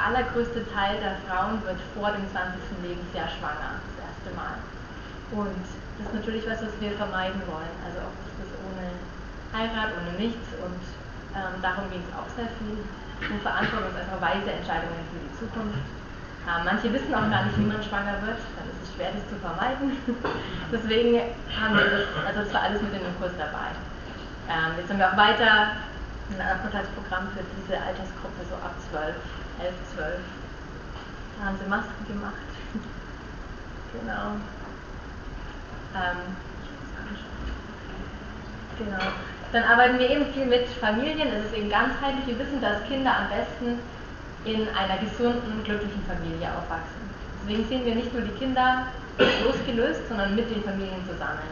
allergrößte Teil der Frauen wird vor dem 20. Lebensjahr schwanger, das erste Mal. Und das ist natürlich was wir vermeiden wollen, also auch das ohne Heirat, ohne nichts, und darum ging es auch sehr viel. Und Verantwortung ist einfach weise Entscheidungen für die Zukunft. Manche wissen auch gar nicht, wie man schwanger wird, dann ist es schwer, das zu vermeiden. Deswegen haben wir das war alles mit in dem Kurs dabei. Jetzt haben wir auch weiter ein Nachmittagsprogramm für diese Altersgruppe, so ab 12, 11, 12. Da haben sie Masken gemacht. Genau. Genau. Dann arbeiten wir eben viel mit Familien. Es ist eben ganzheitlich. Wir wissen, dass Kinder am besten in einer gesunden, glücklichen Familie aufwachsen. Deswegen sehen wir nicht nur die Kinder losgelöst, sondern mit den Familien zusammen.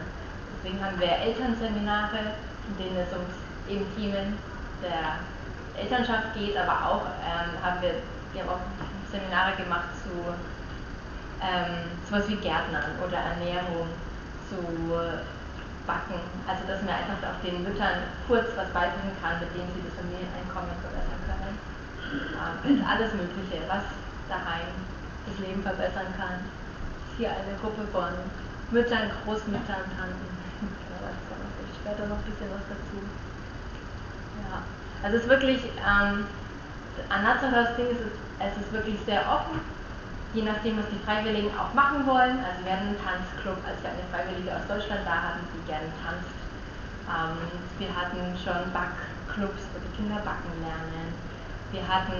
Deswegen haben wir Elternseminare, in denen es um eben Themen der Elternschaft geht, aber auch haben wir auch Seminare gemacht zu sowas wie Gärtnern oder Ernährung, zu Backen, also dass man einfach auch den Müttern kurz was beibringen kann, mit dem sie das Familieneinkommen verbessern können. Und alles Mögliche, was daheim das Leben verbessern kann. Hier eine Gruppe von Müttern, Großmüttern, Tanten. Da kommt später noch ein bisschen was dazu. Ja, also es ist wirklich, an Nazaros Ding es ist wirklich sehr offen, je nachdem, was die Freiwilligen auch machen wollen. Also wir hatten einen Tanzclub, als wir eine Freiwillige aus Deutschland da hatten, die gerne tanzt. Wir hatten schon Backclubs, wo die Kinder backen lernen. Wir hatten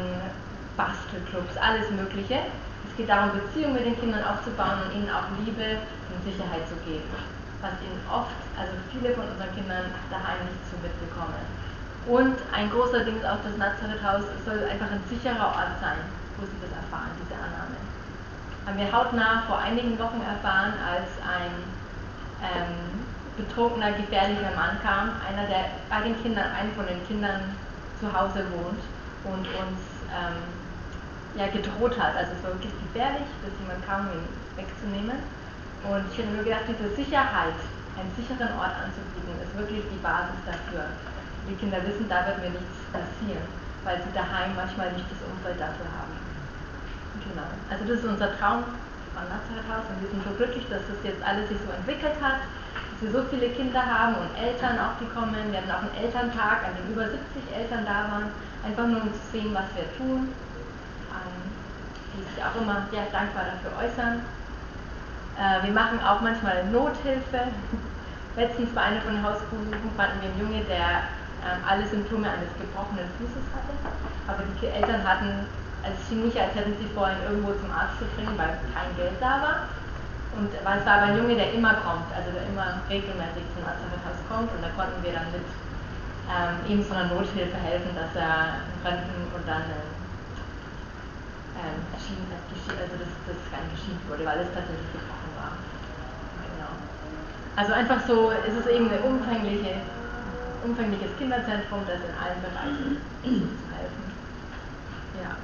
Bastelclubs, alles Mögliche. Es geht darum, Beziehungen mit den Kindern aufzubauen und ihnen auch Liebe und Sicherheit zu geben. Was ihnen oft, also viele von unseren Kindern daheim nicht so mitbekommen. Und ein großer Ding ist auch, das Nazareth-Haus soll einfach ein sicherer Ort sein, wo sie das erfahren, diese Annahme. Haben wir hautnah vor einigen Wochen erfahren, als ein betrunkener, gefährlicher Mann kam, einer, der bei den Kindern, einen von den Kindern zu Hause wohnt und uns gedroht hat. Also es war wirklich gefährlich, dass jemand kam, um ihn wegzunehmen. Und ich habe nur gedacht, diese Sicherheit, einen sicheren Ort anzubieten, ist wirklich die Basis dafür. Die Kinder wissen, da wird mir nichts passieren, weil sie daheim manchmal nicht das Umfeld dafür haben. Genau. Also das ist unser Traum vom Nazareth-Haus und wir sind so glücklich, dass das jetzt alles sich so entwickelt hat, dass wir so viele Kinder haben und Eltern auch, die kommen. Wir hatten auch einen Elterntag, an dem über 70 Eltern da waren, einfach nur um zu sehen, was wir tun, die sich auch immer sehr dankbar dafür äußern. Wir machen auch manchmal Nothilfe. Letztens bei einer von den Hausbesuchen fanden wir einen Junge, der alle Symptome eines gebrochenen Fußes hatte, aber die Eltern hatten, es schien nicht, als hätten sie vor, ihn irgendwo zum Arzt zu bringen, weil kein Geld da war. Und es war aber ein Junge, der immer kommt, also der immer regelmäßig zum Nazareth-Haus kommt, und da konnten wir dann mit ihm so einer Nothilfe helfen, dass er einen Röntgen und dann also das gar nicht geschieden wurde, weil es tatsächlich gebrochen war. Genau. Also einfach so, es ist eben ein umfängliches Kinderzentrum, das in allen Bereichen zu helfen. Ja.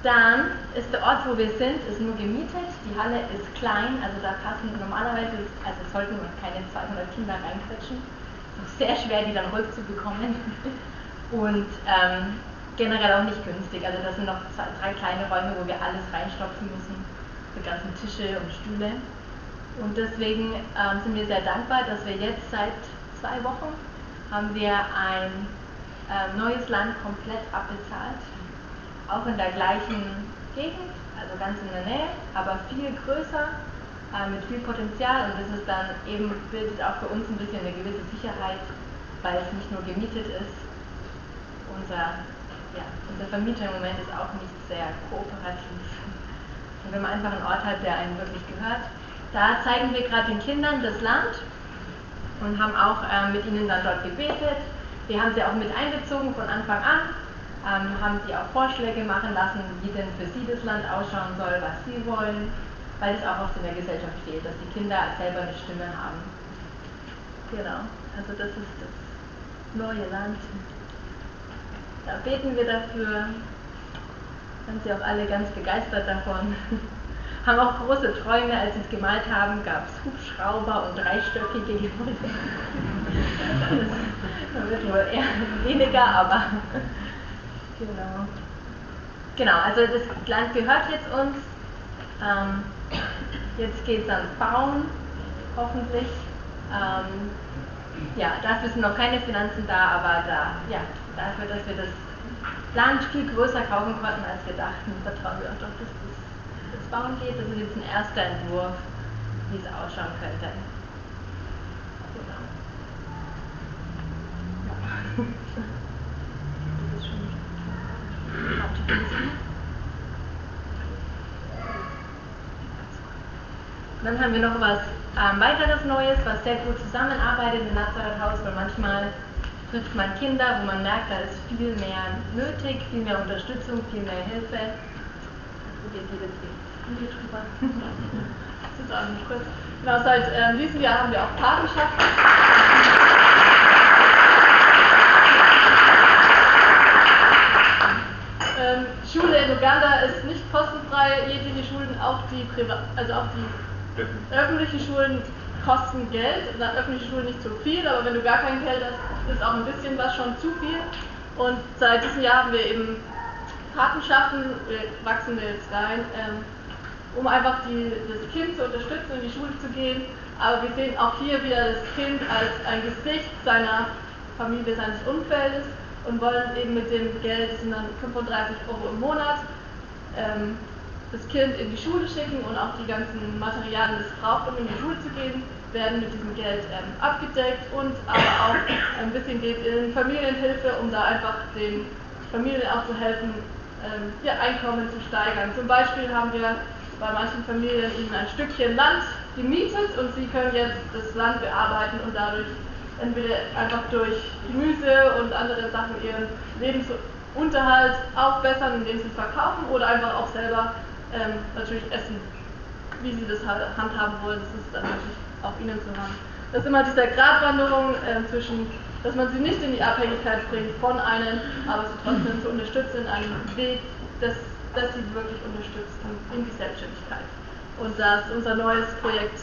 Dann ist der Ort, wo wir sind, ist nur gemietet. Die Halle ist klein, also da passen normalerweise, also sollten keine 200 Kinder reinquetschen. Es ist sehr schwer, die dann ruhig zu bekommen. Und generell auch nicht günstig. Also das sind noch 3 kleine Räume, wo wir alles reinstopfen müssen. Die ganzen Tische und Stühle. Und deswegen sind wir sehr dankbar, dass wir jetzt seit 2 Wochen haben wir ein neues Land komplett abbezahlt. Auch in der gleichen Gegend, also ganz in der Nähe, aber viel größer, mit viel Potenzial, und das ist dann eben, bildet auch für uns ein bisschen eine gewisse Sicherheit, weil es nicht nur gemietet ist. Unser Vermieter im Moment ist auch nicht sehr kooperativ. Und wenn man einfach einen Ort hat, der einem wirklich gehört, da zeigen wir gerade den Kindern das Land und haben auch mit ihnen dann dort gebetet. Wir haben sie auch mit einbezogen von Anfang an. Haben sie auch Vorschläge machen lassen, wie denn für sie das Land ausschauen soll, was sie wollen, weil es auch oft in der Gesellschaft fehlt, dass die Kinder selber eine Stimme haben. Genau, also das ist das neue Land. Da beten wir dafür, sind sie auch alle ganz begeistert davon. Haben auch große Träume, als sie es gemalt haben, gab es Hubschrauber und 3-stöckige Gebäude. Das wird wohl eher weniger, aber Genau, also das Land gehört jetzt uns. Jetzt geht es ans Bauen, hoffentlich. Dafür sind noch keine Finanzen da, aber dafür, dass wir das Land viel größer kaufen konnten, als wir dachten, vertrauen wir auch doch, dass das Bauen geht. Das ist jetzt ein erster Entwurf, wie es ausschauen könnte. Genau. Dann haben wir noch was weiteres Neues, was sehr gut zusammenarbeitet im Nazareth-Haus, weil manchmal trifft man Kinder, wo man merkt, da ist viel mehr nötig, viel mehr Unterstützung, viel mehr Hilfe. Hier geht es hier drüber. Das ist auch nicht kurz. Genau, seit diesem Jahr haben wir auch Patenschaften. Schule in Uganda ist nicht kostenfrei, jegliche Schulen, auch die öffentlichen Schulen kosten Geld. Öffentliche Schulen nicht so viel, aber wenn du gar kein Geld hast, ist auch ein bisschen was schon zu viel. Und seit diesem Jahr haben wir eben Patenschaften, wir wachsen da jetzt rein, um einfach das Kind zu unterstützen, in die Schule zu gehen. Aber wir sehen auch hier wieder das Kind als ein Gesicht seiner Familie, seines Umfeldes, und wollen eben mit dem Geld, das sind dann 35 € im Monat, das Kind in die Schule schicken, und auch die ganzen Materialien, die es braucht, um in die Schule zu gehen, werden mit diesem Geld abgedeckt, und aber auch ein bisschen geht in Familienhilfe, um da einfach den Familien auch zu helfen, ihr Einkommen zu steigern. Zum Beispiel haben wir bei manchen Familien ihnen ein Stückchen Land gemietet, und sie können jetzt das Land bearbeiten und dadurch entweder einfach durch Gemüse und andere Sachen ihren Lebensunterhalt aufbessern, indem sie es verkaufen, oder einfach auch selber natürlich essen, wie sie das handhaben wollen. Das ist dann natürlich auf ihnen zu haben. Das ist immer diese Gratwanderung zwischen, dass man sie nicht in die Abhängigkeit bringt von einem, aber sie trotzdem zu unterstützen in einem Weg, dass sie wirklich unterstützen in die Selbstständigkeit. Und das ist unser neues Projekt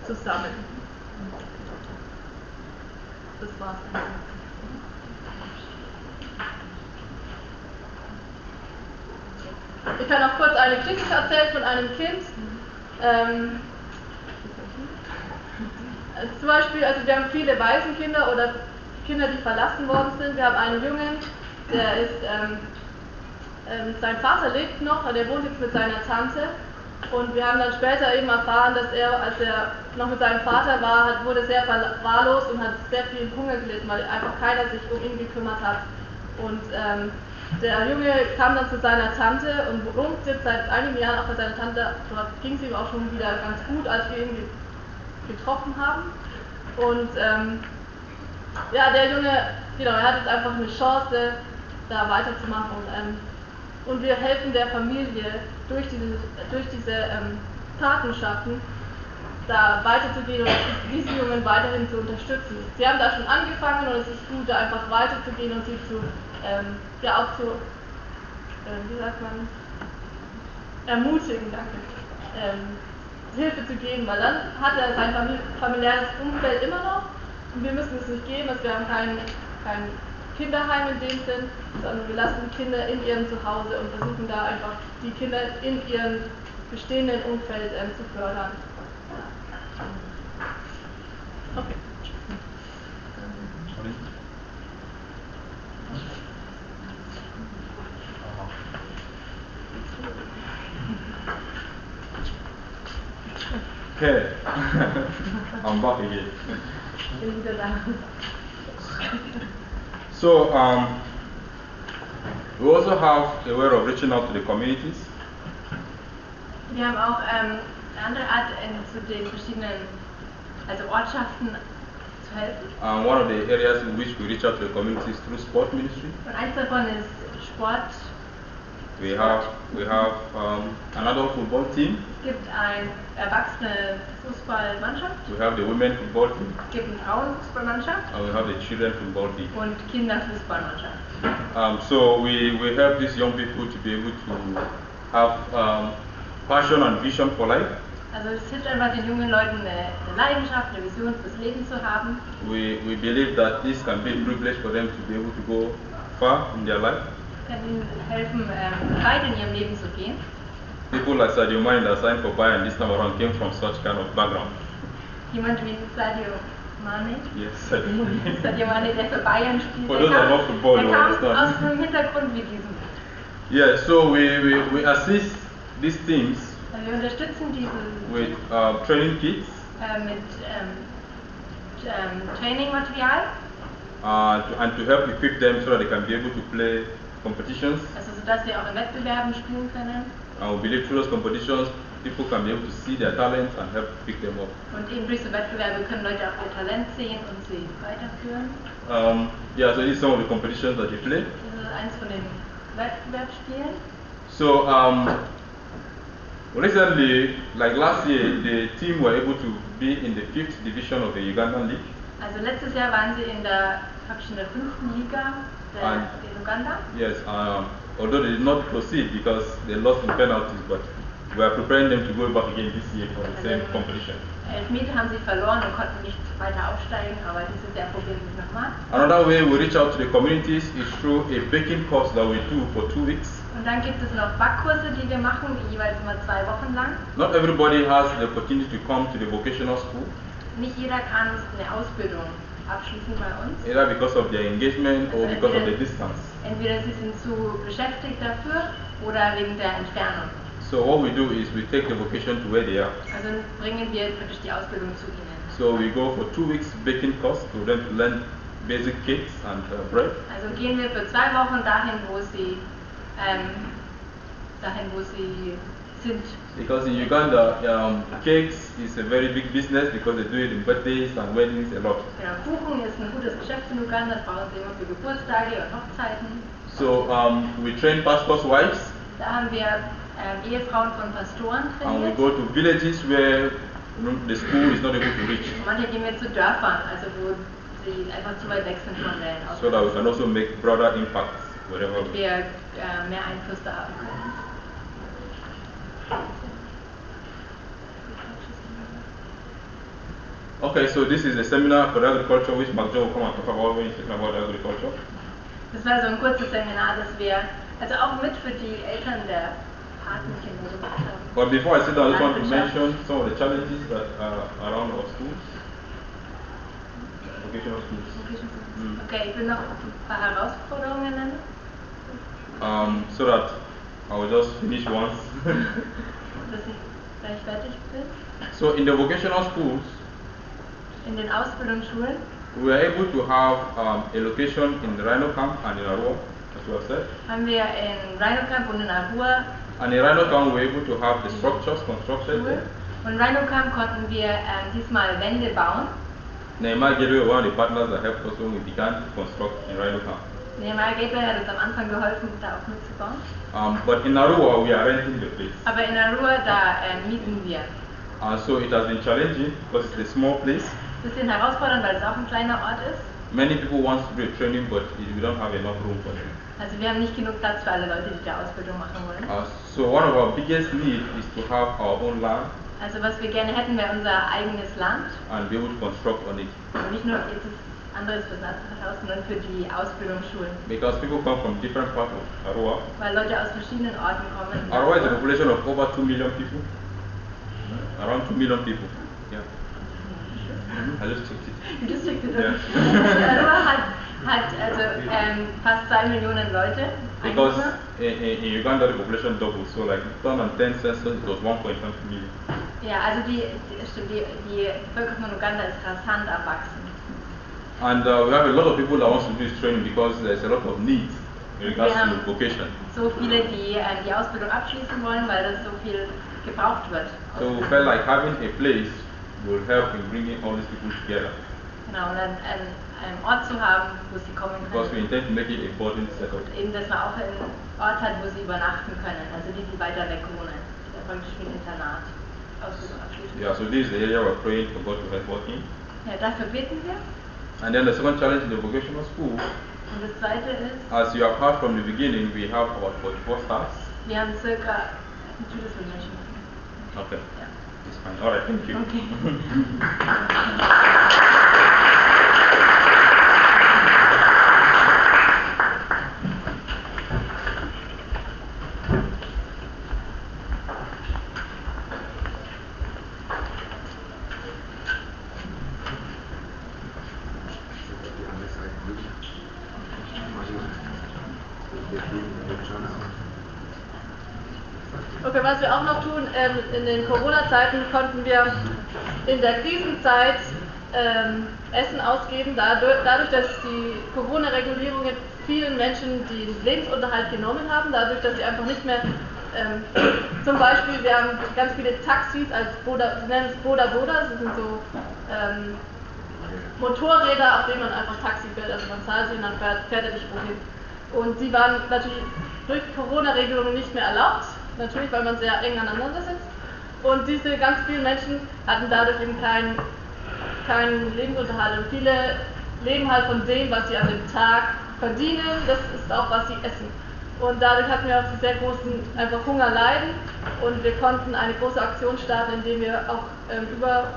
zusammen. Das war's. Ich kann auch kurz eine Geschichte erzählen von einem Kind. Zum Beispiel, also wir haben viele Waisenkinder oder Kinder, die verlassen worden sind. Wir haben einen Jungen, der ist, sein Vater lebt noch, der wohnt jetzt mit seiner Tante. Und wir haben dann später eben erfahren, dass er, als er noch mit seinem Vater war, wurde sehr verwahrlost und hat sehr viel Hunger gelitten, weil einfach keiner sich um ihn gekümmert hat. Und der Junge kam dann zu seiner Tante und wohnt jetzt seit einigen Jahren auch bei seiner Tante. Dort ging es ihm auch schon wieder ganz gut, als wir ihn getroffen haben. Und der Junge, genau, er hat jetzt einfach eine Chance, da weiterzumachen. Und wir helfen der Familie durch diese Patenschaften, da weiterzugehen und diesen Jungen weiterhin zu unterstützen. Sie haben da schon angefangen, und es ist gut, da einfach weiterzugehen und sie ermutigen, Hilfe zu geben, weil dann hat er sein familiäres Umfeld immer noch und wir müssen es nicht geben, wir haben kein Kinderheim in dem Sinn, sondern wir lassen die Kinder in ihrem Zuhause und versuchen da einfach die Kinder in ihrem bestehenden Umfeld zu fördern. Okay. Okay, I'm back again. So, we also have a way of reaching out to the communities. Wir haben auch eine andere Art, zu den verschiedenen, also Ortschaften zu helfen. One of the areas in which we reach out to the communities through sport ministry. Und eins davon ist Sport. We have an adult football team. Es gibt eine erwachsene Fußballmannschaft. We have the women football team. Es gibt eine Frauenfußballmannschaft. And we have the children football team. Und Kinderfußballmannschaft. So we help these young people to be able to have passion and vision for life. Also es hilft einfach den jungen Leuten eine Leidenschaft, eine Vision fürs Leben zu haben. We believe that this can be a privilege for them to be able to go far in their life. Kann ihnen helfen, weit in ihrem Leben zu gehen. People like Sadio Mane that signed for Bayern this time around came from such kind of background. Jemand wie Sadio Mane. Yes, Sadio Mane. Sadio Mane, der für Bayern spielt. For those that are not football, der you kam understand. aus einem Hintergrund wie diesem. Yeah, so we assist these teams Wir unterstützen diese with training kits mit Trainingmaterial. And to help equip them so that they can be able to play competitions. Also sodass sie auch in Wettbewerben spielen können. And we believe through those competitions, people can be able to see their talents and help pick them up. Und eben durch so Wettbewerbe können Leute auch ihr Talent sehen und sie weiterführen. Yeah, so these are some of the competitions that they play. Das ist eins von den Wettbewerbsspielen. So recently, like last year, the team were able to be in the 5th division of the Ugandan League. Also letztes Jahr waren sie praktisch in der 5. Liga in Uganda. Yes, although they did not proceed because they lost in penalties, but we are preparing them to go back again this year for the same competition. Elfmeter haben sie verloren und konnten nicht weiter aufsteigen, aber dieses Jahr probieren sie es nochmal. Another way we reach out to the communities is through a baking course that we do for 2 weeks. Und dann gibt es noch Backkurse, die wir machen, jeweils immer 2 Wochen lang. Not everybody has the opportunity to come to the vocational school. Nicht jeder kann eine Ausbildung abschließen bei uns. Either because of their engagement or because of the distance. Entweder sie sind zu beschäftigt dafür oder wegen der Entfernung. So what we do is we take the vocation to where they are. Also bringen wir praktisch die Ausbildung zu ihnen. So we go for 2 weeks baking course for them to learn basic cakes and bread. Also gehen wir für 2 Wochen dahin, wo sie sind. Because in Uganda, cakes is a very big business because they do it in birthdays and weddings a lot. Genau, Kuchen ist ein gutes Geschäft in Uganda, das brauchen sie immer für Geburtstage und Hochzeiten. So we train pastors' wives. Da haben wir Ehefrauen von Pastoren And we trainiert. go to villages where the school is not able to reach. Manche gehen wir zu Dörfern, also wo sie einfach zu weit weg sind von den So that we can also make broader impacts wherever we wir mehr Einfluss da haben können. Okay, so this is a seminar for agriculture which Mark John will come and talk about when he's talking about agriculture. Das war so ein kurzes Seminar, das wir also auch mit für die Eltern der Patenkinder gemacht haben. But before I sit down, I just want to mention some of the challenges that are around our schools, vocational schools. Okay, ich will noch ein paar Herausforderungen nennen. So that I will just finish once. Dass ich gleich fertig bin. So in the vocational schools, In den Ausbildungsschulen we are able to have a location in the Rhino Camp and in Arua, as you have said. haben wir in Rhino Camp und in Arua And in Rhino Camp, we are able to have the structures constructed Schulen. there. Und in Rhino Camp konnten wir diesmal Wände bauen. Nehemiah Gateway, one of the partners that helped us when we began to construct in Rhino Camp. Nehemiah Gateway hat uns am Anfang geholfen, da auch mitzubauen. But in Arua, we are renting the place. Aber in Arua, da mieten wir. And so it has been challenging because it's a small place. Bisschen herausfordernd, weil es auch ein kleiner Ort ist. many people want to do a training, but we don't have enough room for them. Also wir haben nicht genug Platz für alle Leute, die die Ausbildung machen wollen. So one of our biggest needs is to have our own land. Also was wir gerne hätten, wäre unser eigenes Land. And be able to construct on it. Also nicht nur jetzt ist anderes fürs Haus, sondern für die Ausbildungsschulen. Because people come from different parts of Arua. Weil Leute aus verschiedenen Orten kommen. Arua is a population of over 2 million people. Around 2 million people. Yeah. I just checked it. You just checked it. Yeah. Arua hat also fast 2 Millionen Leute. Because in Uganda the population doubled, so like 2010 census it was 1.5 million. Ja, also die Bevölkerung in Uganda ist rasant am Wachsen. And we have a lot of people that want to do this training because there's a lot of need in regards to vocation. So viele, die die Ausbildung abschließen wollen, weil das so viel gebraucht wird. So we felt like having a place will help in bringing all these people together. Genau, und einen Ort zu haben, wo sie kommen können. Because we intend to make it a boarding setup. Und eben, dass man auch einen Ort hat, wo sie übernachten können, also die weiter weg wohnen. Praktisch wie ein Internat. Ausbildung abschließen. Yeah, so this is the area we're praying for God to help us in. Ja, dafür beten wir. And then the second challenge in the vocational school, und das zweite ist, as you have heard from the beginning, we have about 44 staffs. Wir haben circa, okay. Ja. It's fine. All right, thank you. Okay. Okay, was wir auch noch tun, in den Corona-Zeiten konnten wir in der Krisenzeit Essen ausgeben, dadurch, dass die Corona-Regulierungen vielen Menschen den Lebensunterhalt genommen haben, dadurch, dass sie einfach nicht mehr, zum Beispiel, wir haben ganz viele Taxis als Boda, wir nennen es Boda, das sind so Motorräder, auf denen man einfach Taxi fährt, also man zahlt sie und dann fährt er dich wohin. Und sie waren natürlich durch Corona-Regelungen nicht mehr erlaubt, natürlich, weil man sehr eng aneinander sitzt. Und diese ganz vielen Menschen hatten dadurch eben keinen Lebensunterhalt. Und viele leben halt von dem, was sie an dem Tag verdienen, das ist auch, was sie essen. Und dadurch hatten wir auch sehr großen einfach Hungerleiden und wir konnten eine große Aktion starten, indem wir auch über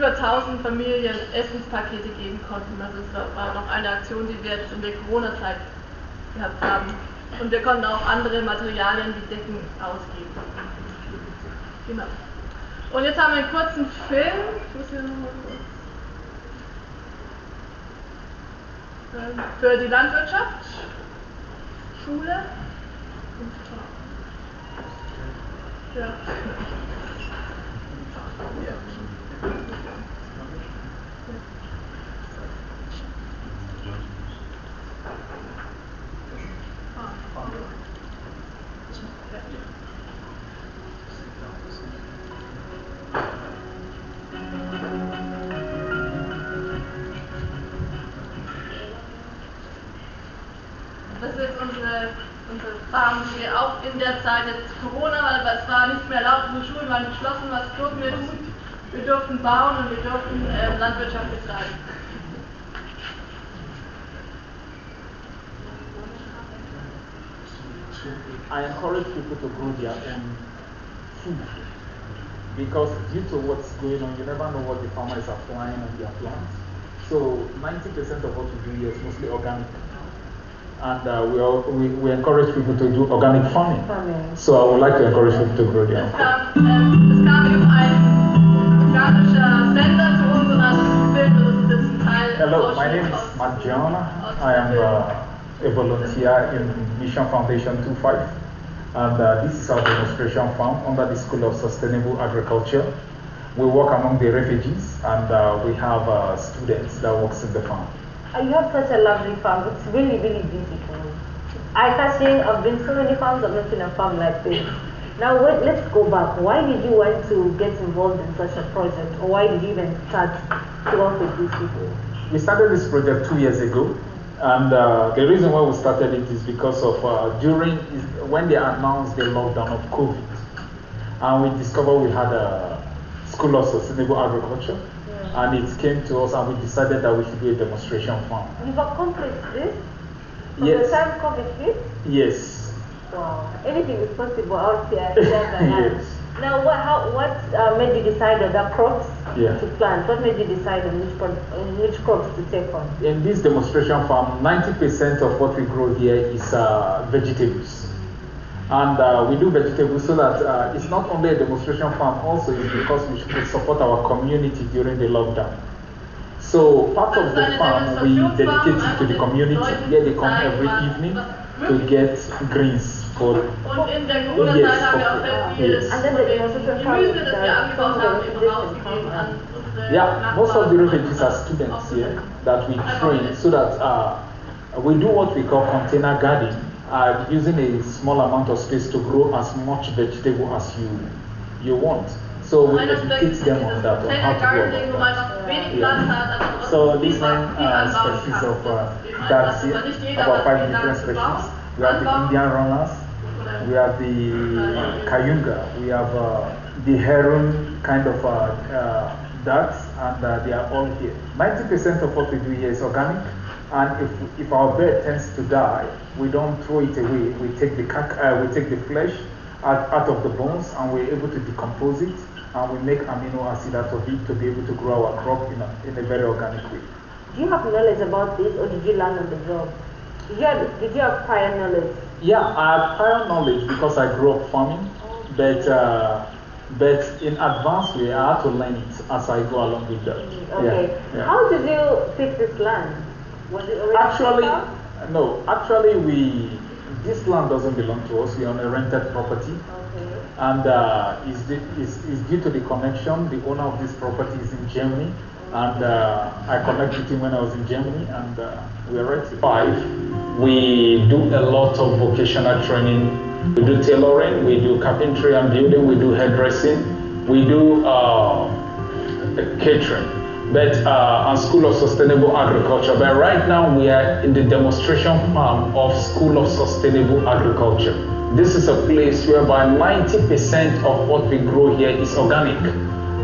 1000 Familien Essenspakete geben konnten. Also es war noch eine Aktion, die wir jetzt in der Corona-Zeit gehabt haben. Und wir konnten auch andere Materialien wie Decken ausgeben. Genau. Und jetzt haben wir einen kurzen Film. Ich muss hier nochmal für die Landwirtschaft, Schule und ja. Das ist jetzt unsere Farm, die wir auch in der Zeit jetzt Corona, weil es war nicht mehr erlaubt, unsere Schulen waren geschlossen, was durften wir tun? Wir durften bauen und wir durften Landwirtschaft betreiben. I encourage people to grow their own food because due to what's going on, you never know what the farmer is applying on their plants. So 90% of what we do here is mostly organic. And we encourage people to do organic farming. So I would like to encourage people to grow their own food. Es kam eben ein organischer Sender zu uns und hat gefilmt und das ist ein Teil. Hello, my name is Matt John. I am a volunteer in Mission Foundation 25. And this is our demonstration farm under the School of Sustainable Agriculture. We work among the refugees and we have students that works in the farm. You have such a lovely farm. It's really, really beautiful. I can't say I've been to so many farms, I've not seen a farm like this. Now let's go back. Why did you want to get involved in such a project? Or why did you even start to work with these people? We started this project 2 years ago. And the reason why we started it is because of when they announced the lockdown of COVID. And we discovered we had a School of Sustainable Agriculture. and it came to us, and we decided that we should do a demonstration farm. You've accomplished this from Yes. the time COVID hit? Yes. Wow, anything is possible out here. Yes. Now, what made you decide on the crops Yeah. to plant? What made you decide on which crops to take on? In this demonstration farm, 90% of what we grow here is vegetables. And we do vegetables so that it's not only a demonstration farm, also it's because we should support our community during the lockdown. So part of the farm we dedicate it to the community. Here they come every evening to get greens for Und in der yes, Corona-Zeit haben wir auch okay. sehr Yes. And then the demonstration farm Gemüse, is das wir angebaut haben, eben rausgegeben an unsere Yeah, most of the Nachbarn. refugees are students here that we train so that we do what we call container gardening, using a small amount of space to grow as much vegetable as you want. So we educate them on that, on how to go about that. Yeah. So these main species of darts here, about 5 different species. We have the Indian runners, we have the Kayunga, we have the heron kind of darts, and they are all here. 90% of what we do here is organic, and if our bird tends to die, we don't throw it away. We take the flesh out of the bones, and we're able to decompose it, and we make amino acid out of it to be able to grow our crop in a very organic way. Do you have knowledge about this, or did you learn on the job? Did you have prior knowledge? Yeah, I have prior knowledge because I grew up farming, but in advanced way, I had to learn it as I go along with that. Okay. Yeah. How did you pick this land? Was it already Actually, farmed? no. Actually, this land doesn't belong to us. We're on a rented property, Okay. and it's due to the connection. The owner of this property is in Germany, and I connected with him when I was in Germany, and we are ready. 5. We do a lot of vocational training. We do tailoring, we do carpentry and building, we do hairdressing, we do catering, and School of Sustainable Agriculture. But right now we are in the demonstration farm of School of Sustainable Agriculture. This is a place whereby 90% of what we grow here is organic,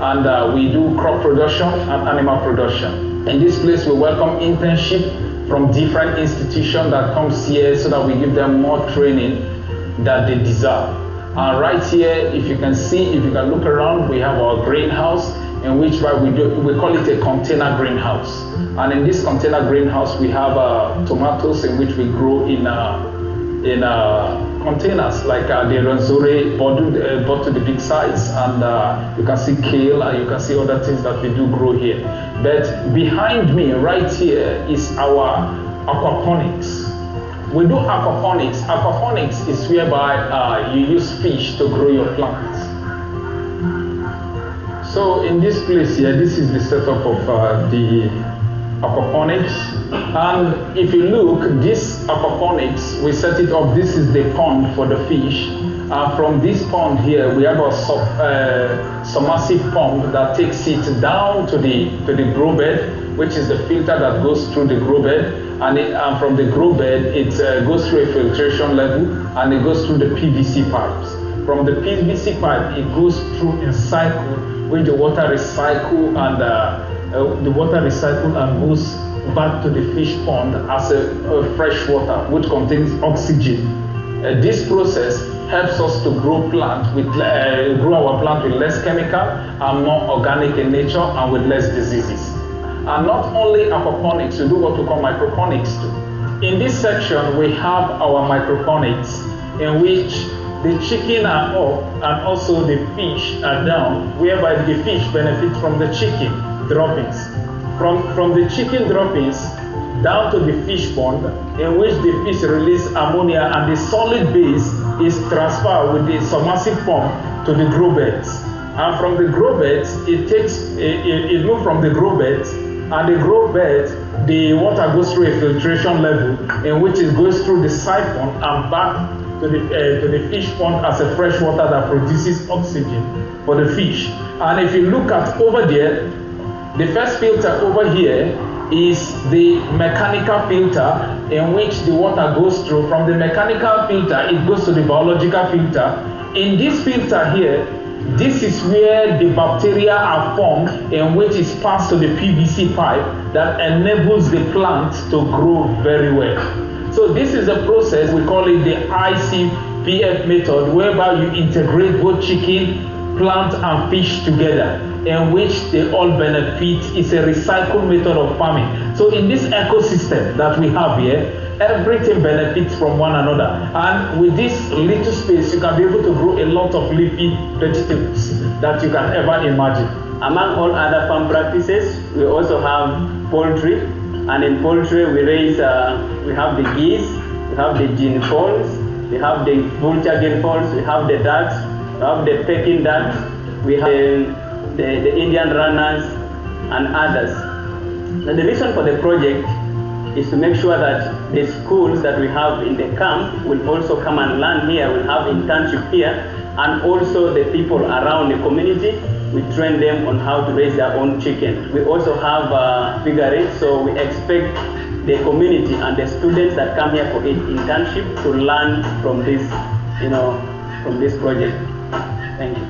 and we do crop production and animal production. In this place we welcome internship from different institutions that comes here so that we give them more training that they deserve. And right here, if you can look around, we have our greenhouse, in which we call it a container greenhouse. And in this container greenhouse, we have tomatoes in which we grow in containers like the Ranzore bought to the big size, and you can see kale, and you can see other things that we do grow here. But behind me, right here, is our aquaponics. We do aquaponics. Aquaponics is whereby you use fish to grow your plants. So in this place here, this is the setup of the aquaponics. And if you look, this aquaponics, we set it up. This is the pond for the fish. From this pond here, we have a submersive pump that takes it down to the grow bed, which is the filter that goes through the grow bed. And from the grow bed, it goes through a filtration level, and it goes through the PVC pipes. From the PVC pipe, it goes through a cycle where the water recycle and goes back to the fish pond as a fresh water, which contains oxygen. This process helps us to grow our plant with less chemical and more organic in nature and with less diseases. And not only aquaponics, we do what we call microponics too. In this section, we have our microponics, in which the chicken are up and also the fish are down, whereby the fish benefit from the chicken droppings. From the chicken droppings down to the fish pond, in which the fish release ammonia, and the solid base is transferred with the submersive pump to the grow beds. And from the grow beds, it moves from the grow beds, and the grow bed, the water goes through a filtration level, in which it goes through the siphon and back to the fish pond as a fresh water that produces oxygen for the fish. And if you look at over there, the first filter over here is the mechanical filter, in which the water goes through. From the mechanical filter, it goes to the biological filter. In this filter here, This is where the bacteria are formed and which is passed to the PVC pipe that enables the plant to grow very well. So this is a process, we call it the ICPF method, whereby you integrate both chicken, plant and fish together, in which they all benefit. It's a recycled method of farming. So in this ecosystem that we have here, everything benefits from one another. And with this little space, you can be able to grow a lot of leafy vegetables that you can ever imagine. Among all other farm practices, we also have poultry. And in poultry, we raise, we have the geese, we have the gin fowls, we have the vulture gin fowls, we have the ducks, we have the Peking ducks, we have the Indian runners, and others. And the reason for the project is to make sure that the schools that we have in the camp will also come and learn here, will have internship here, and also the people around the community, we train them on how to raise their own chicken. We also have figure eight, so we expect the community and the students that come here for internship to learn from this, from this project. Thank you.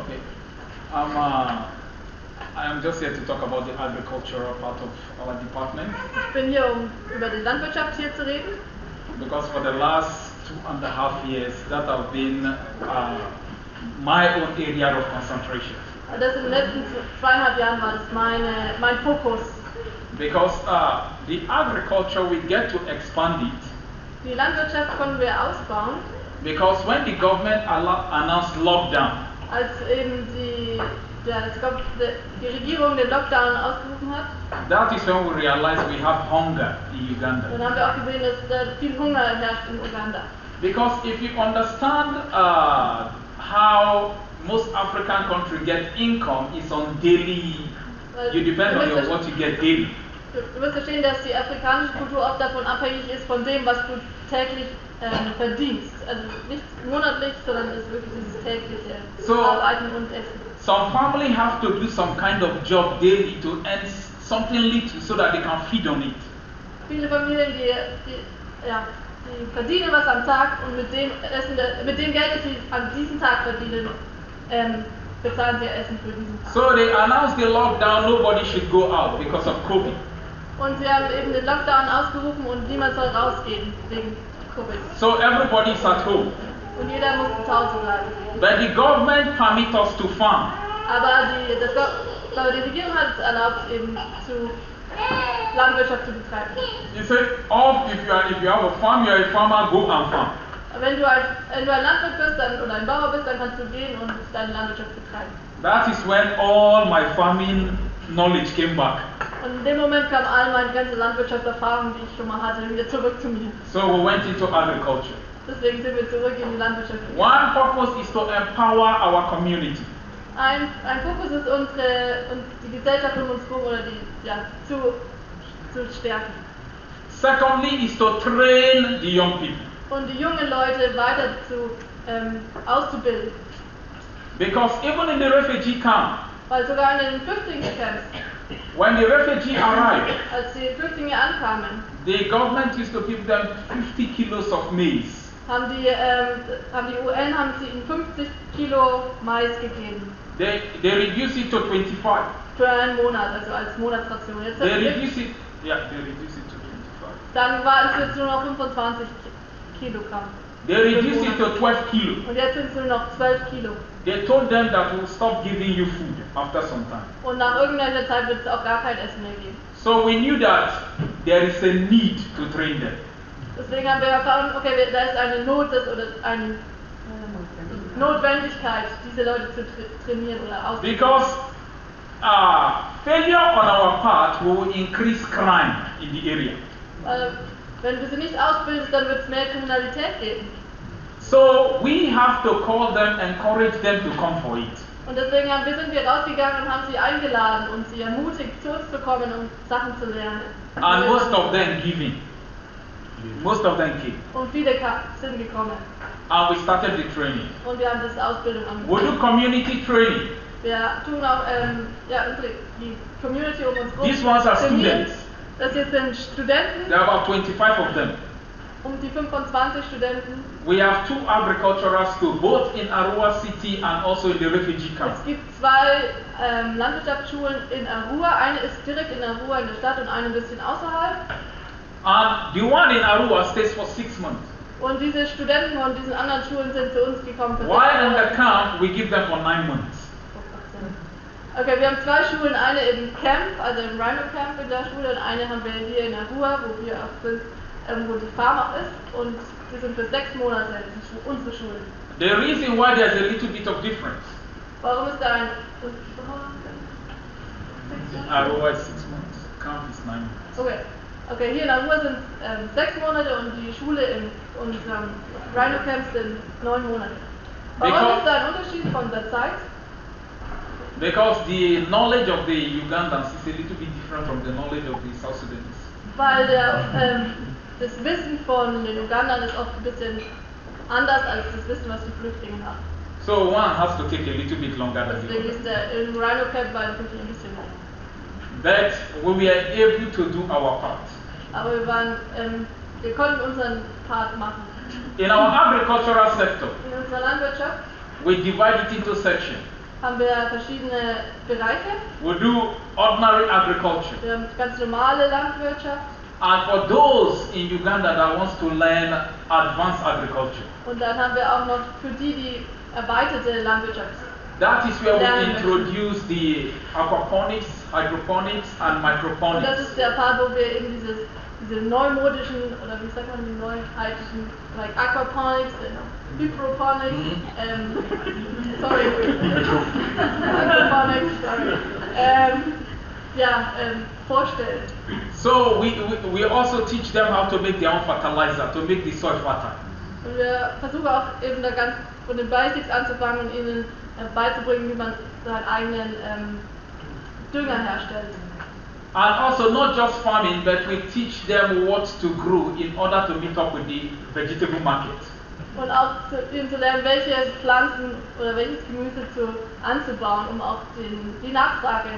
Okay. I am just here to talk about the agricultural part of our department. Ich bin hier, um über die Landwirtschaft hier zu reden. Because for the last 2.5 years, that have been my own area of concentration. Das in den letzten 2,5 Jahren war das mein Fokus. Because the agriculture, we get to expand it. Die Landwirtschaft konnten wir ausbauen. Because when the government announced lockdown, als eben die Regierung den Lockdown ausgerufen hat, that is when we realized we have hunger in Uganda. Dann haben wir auch gesehen, dass da viel Hunger herrscht in Uganda. Because if you understand how most African countries get income, is on daily, you depend on what you get daily. Du wirst verstehen, dass die afrikanische Kultur oft davon abhängig ist, von dem, was du täglich verdienst. Also nicht monatlich, sondern es ist wirklich dieses tägliche Arbeiten und Essen. Some family have to do some kind of job daily to earn something little so that they can feed on it. Viele Familien, die verdienen was am Tag und mit dem Geld, das sie an diesem Tag verdienen, bezahlen sie Essen für diesen Tag. So they announced the lockdown, nobody should go out because of COVID. Und sie haben eben den Lockdown ausgerufen und niemand soll rausgehen wegen Covid. So everybody is at home. Und jeder muss zu Hause bleiben. But the government permit us to farm. Aber die Regierung hat es erlaubt, eben Landwirtschaft zu betreiben. You say, if you have a farm, you're a farmer, go and farm. Wenn du ein Landwirt bist oder ein Bauer bist, dann kannst du gehen und deine Landwirtschaft betreiben. That is when all my farming knowledge came back. Und in dem Moment kam all meine ganze Landwirtschaftserfahrung, die ich schon mal hatte, wieder zurück zu mir. So we went into agriculture. Deswegen sind wir zurück in die Landwirtschaft. One purpose is to empower our community. Ein Fokus ist die Gesellschaft um uns herum oder zu stärken. Secondly is to train the young people. Und die jungen Leute weiter auszubilden. Because even in the refugee camp, weil sogar in den Flüchtlingscamps, when the refugee arrived, als die Flüchtlinge ankamen, the government used to give them 50 kilos of maize. Haben die UN sie ihnen 50 Kilo Mais gegeben. They reduced it to 25. Für einen Monat, also als Monatsration. They reduced it to 25. Dann war es jetzt nur noch 25 Kilogramm. They reduced it to 12 kilo. Und jetzt sind es nur noch 12 Kilo. They told them that we'll stop giving you food after some time. Und nach irgendeiner Zeit wird es auch gar kein Essen mehr geben. So we knew that there is a need to train them. Deswegen haben wir erfahren, okay, da ist eine eine Notwendigkeit, diese Leute zu trainieren oder auszubilden. Because failure on our part will increase crime in the area. Wenn du sie nicht ausbildest, dann wird es mehr Kriminalität geben. So we have to call them, encourage them to come for it. Und deswegen sind wir rausgegangen und haben sie eingeladen und sie ermutigt, zu uns zu kommen, um Sachen zu lernen. And most of them giving. Most of them came. Und viele sind gekommen. And we started the training. Und wir haben das Ausbildung We do community training. Wir tun auch die Community um uns herum. These ones are students. Das hier sind Studenten. There are about 25 of them. Die 25 Studenten. We have 2 agricultural schools, both in Arua City and also in the refugee camp. Es gibt 2 Landwirtschaftsschulen in Arua. Eine ist direkt in Arua in der Stadt und eine ein bisschen außerhalb. And the one in Arua stays for 6 months. Und diese Studenten von diesen anderen Schulen sind zu uns gekommen für 6 While in Monate. the camp, we give them for 9 months. Okay, wir haben 2 Schulen, eine im Camp, also im Rhino Camp in der Schule, und eine haben wir hier in Arua, wo wir auch sind, wo die Farm auch ist, und die sind für 6 Monate unsere Schulen. The reason why there's a little bit of difference. Warum ist da ein Arua is 6 months, camp is 9 months. Okay, hier in Arua sind 6 Monate und die Schule in unserem Rhino Camp sind 9 Monate. Warum ist da ein Unterschied von der Zeit? Because the knowledge of the Ugandans is a little bit different from the knowledge of the South Sudanese. Weil das Wissen von den Ugandern ist oft ein bisschen anders als das Wissen, was die Flüchtlinge haben. So one has to take a little bit longer than the Deswegen other. ist der im Rhino Camp bei den Flüchtlingen ein bisschen länger. But we were able to do our part. Aber wir konnten unseren Part machen. In our agricultural sector, In unserer Landwirtschaft we divide it into sections. haben wir verschiedene Bereiche. We do ordinary agriculture. Wir haben ganz normale Landwirtschaft. And for those in Uganda that wants to learn advanced agriculture, Und dann haben wir auch noch für die, die erweiterte Landwirtschaft. that is where we Lernen introduce the aquaponics, hydroponics, and Und das microponics. ist der Part, wo wir eben diese neumodischen, oder wie sagt man, die neuheitlichen, like Aquaponics, Hydroponics, sorry, Aquaponics, sorry, vorstellen. So we also teach them how to make their own fertilizer, to make the soil fertile. Und wir versuchen auch eben da ganz von den Basics anzufangen und ihnen beizubringen, wie man seinen eigenen Dünger herstellt. And also not just farming, but we teach them what to grow in order to meet up with the vegetable market. Und auch ihnen zu lernen, welche Pflanzen oder welches Gemüse anzubauen, um auch die Nachfrage,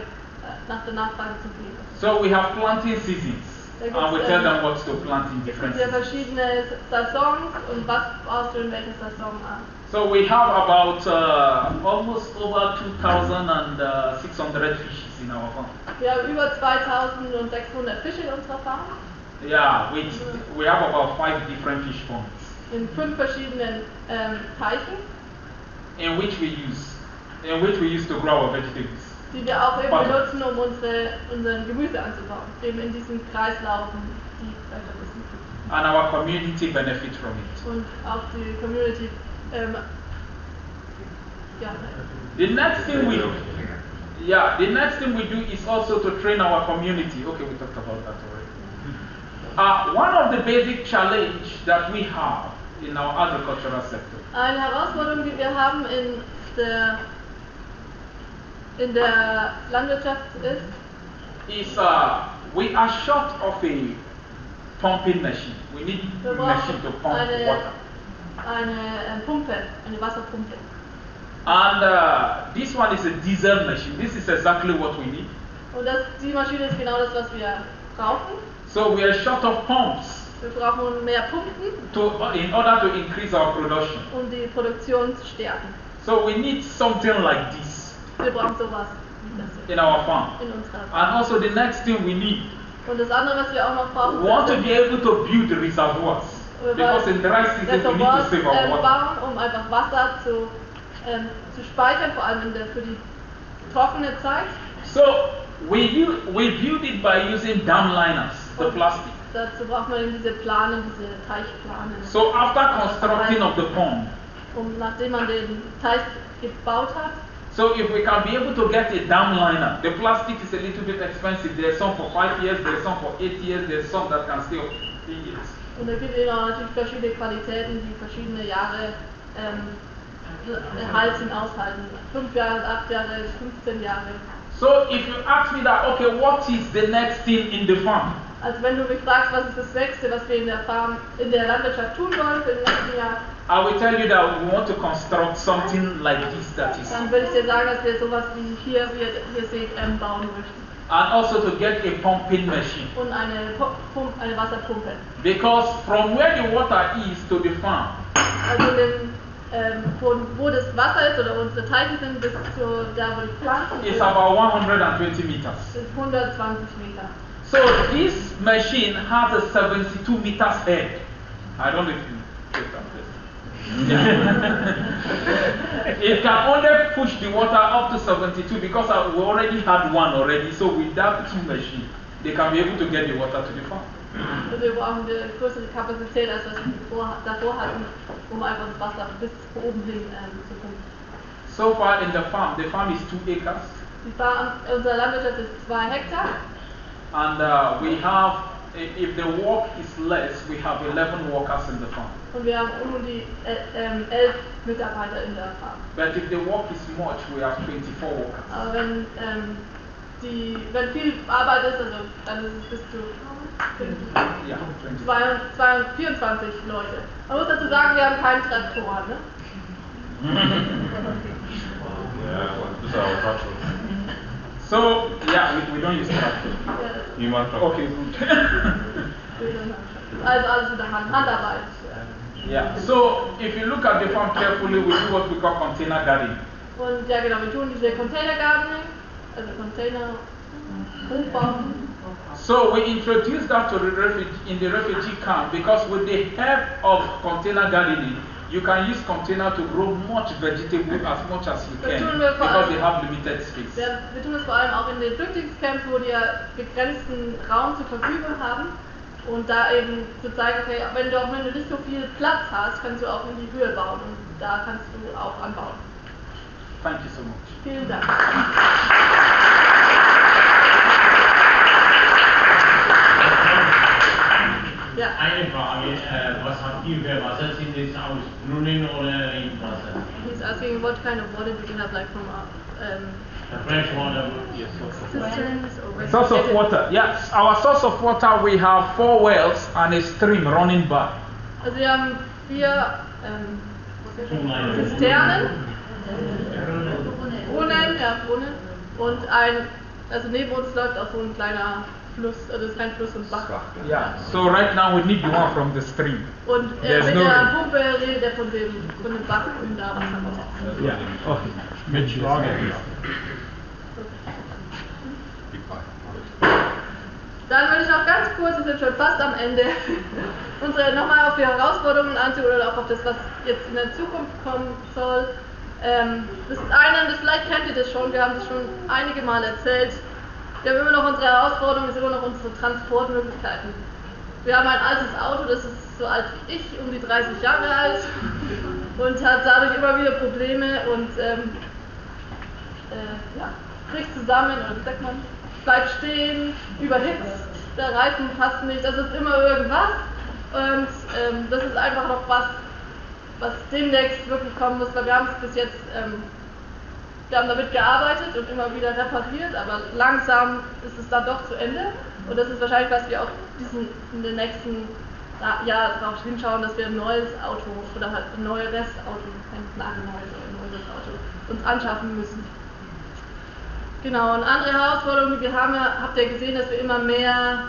nach der Nachfrage zu gehen. So we have planting seasons, and we tell them what to plant in Es different gibt ja seasons. verschiedene Saisons und was baust du in welcher Saison an. So we have about almost over 2,600 fishes in our farm. Wir haben über 2600 Fische in unserer Farm, Yeah, we have about 5 different fish ponds in 5 verschiedenen Teichen, in which we use to grow our vegetables. die wir auch eben Warte. benutzen, um unseren Gemüse anzubauen, eben in diesen Kreislaufen, die vielleicht ein bisschen And our community benefit from it. und auch die Community. The next thing we do is also to train our community. Okay, we talked about that already. One of the basic challenge that we have in our agricultural sector Eine Herausforderung, die wir haben in der Landwirtschaft is we are short of a pumping machine. We need wir a machine to pump water. eine Pumpe, eine Wasserpumpe. And this one is a diesel machine. This is exactly what we need. Und die Maschine ist genau das, was wir brauchen. So we are short of pumps Wir brauchen mehr Pumpen, in order to increase our production. um die Produktion zu stärken. So we need something like this Wir brauchen sowas in our farm. in unserer And also the next thing we need, Und das andere, was wir auch noch brauchen, we want to be able to build reservoirs. Because in dry season we need to Reservoirs save our water. bauen, um einfach Wasser zu speichern, vor allem für die trockene Zeit. So we build it by using dam liners, the plastic. Dazu braucht man eben diese Plane, diese Teichplane. So after constructing of the pond, Nachdem man den Teich gebaut hat, so if we can be able to get a dam liner, the plastic is a little bit expensive. There's some for 5 years, there's some for 8 years, there's some that can stay up to 3 years. und es gibt eben auch natürlich verschiedene Qualitäten, die verschiedene Jahre halten, aushalten. 5 Jahre, 8 Jahre, 15 Jahre. So if you ask me that, okay, what is the next thing in the farm? Also wenn du mich fragst, was ist das Nächste, was wir in der Landwirtschaft tun wollen für den nächsten Jahr, I will tell you that we want to construct something like this that is, dann würde ich dir sagen, dass wir sowas wie hier seht, bauen möchten. and also to get a pumping machine. Und eine Wasserpumpe. Because from where the water is to the farm, Also wo das Wasser ist oder unsere Teiche sind, bis zu da, wo die Pflanzen it's sind, about 120 meters. ist 120 Meter. So this machine has a 72 meters head. I don't know if you take that place. It can only push the water up to 72 because we already had one already. So with that 2 machine, they can be able to get the water to the farm. Also wir brauchen eine größere Kapazität, als was wir davor hatten, um einfach das Wasser bis oben hin zu pumpen. So far in the farm is 2 acres. Unsere Landwirtschaft ist 2 Hektar. And we have, if the work is less, we have 11 workers in the farm. Und wir haben die 11 Mitarbeiter in der Farm. But if the work is much, we have 24 workers. Aber wenn viel Arbeit ist, also dann ist es bis zu 24 Leute. Man muss dazu sagen, wir haben keinen Traktor, ne? So, yeah, we don't use tractor. Human tractor. Okay, good. Also alles mit der Handarbeit. Yeah, so if you look at the farm carefully, we do what we call container gardening. Und ja genau, wir tun diese Container Gardening, also Container Hochbauen. So we introduced that to the in the refugee camp because with the help of container gardening, you can use container to grow much vegetable as much as you can because they have limited space. Ja, wir tun das vor allem auch in den Flüchtlingscamps, wo die ja begrenzten Raum zur Verfügung haben. Und da eben zu zeigen, okay, wenn du nicht so viel Platz hast, kannst du auch in die Höhe bauen und da kannst du auch anbauen. Thank you so much. Vielen Dank. Ja. Eine Frage, was habt ihr für Wasser? Sind es aus Brunnen oder in Wasser? He's asking what kind of water do you have, like from Fresh water, yes. cisterns or Source of water. Yes, our source of water, we have 4 wells and a stream running by. Also wir haben 4 Zisternen, Brunnen und also neben uns läuft auch so ein kleiner Fluss, also es ist kein Fluss und Bach. Yeah, so right now we need the one from the stream. Und mit There's no der rain. Pumpe redet er von dem Bach, um da Wasser rauszuholen. Yeah, okay. Good Frage. Dann würde ich noch ganz kurz, wir sind schon fast am Ende, nochmal auf die Herausforderungen anzugehen oder auch auf das, was jetzt in der Zukunft kommen soll. Das ist vielleicht kennt ihr das schon, wir haben das schon einige Mal erzählt. Wir haben immer noch unsere Herausforderung, ist immer noch unsere Transportmöglichkeiten. Wir haben ein altes Auto, das ist so alt wie ich, um die 30 Jahre alt und hat dadurch immer wieder Probleme und bricht zusammen, oder wie sagt man, bleibt stehen, überhitzt, der Reifen passt nicht, das ist immer irgendwas und das ist einfach noch was demnächst wirklich kommen muss, weil wir haben es bis jetzt, wir haben damit gearbeitet und immer wieder repariert, aber langsam ist es dann doch zu Ende und das ist wahrscheinlich, was wir auch in den nächsten Jahr darauf hinschauen, dass wir ein neues Auto oder halt ein neueres Auto, kein nagelneues, aber ein neues Auto uns anschaffen müssen. Genau, eine andere Herausforderung, die wir haben, habt ihr gesehen, dass wir immer mehr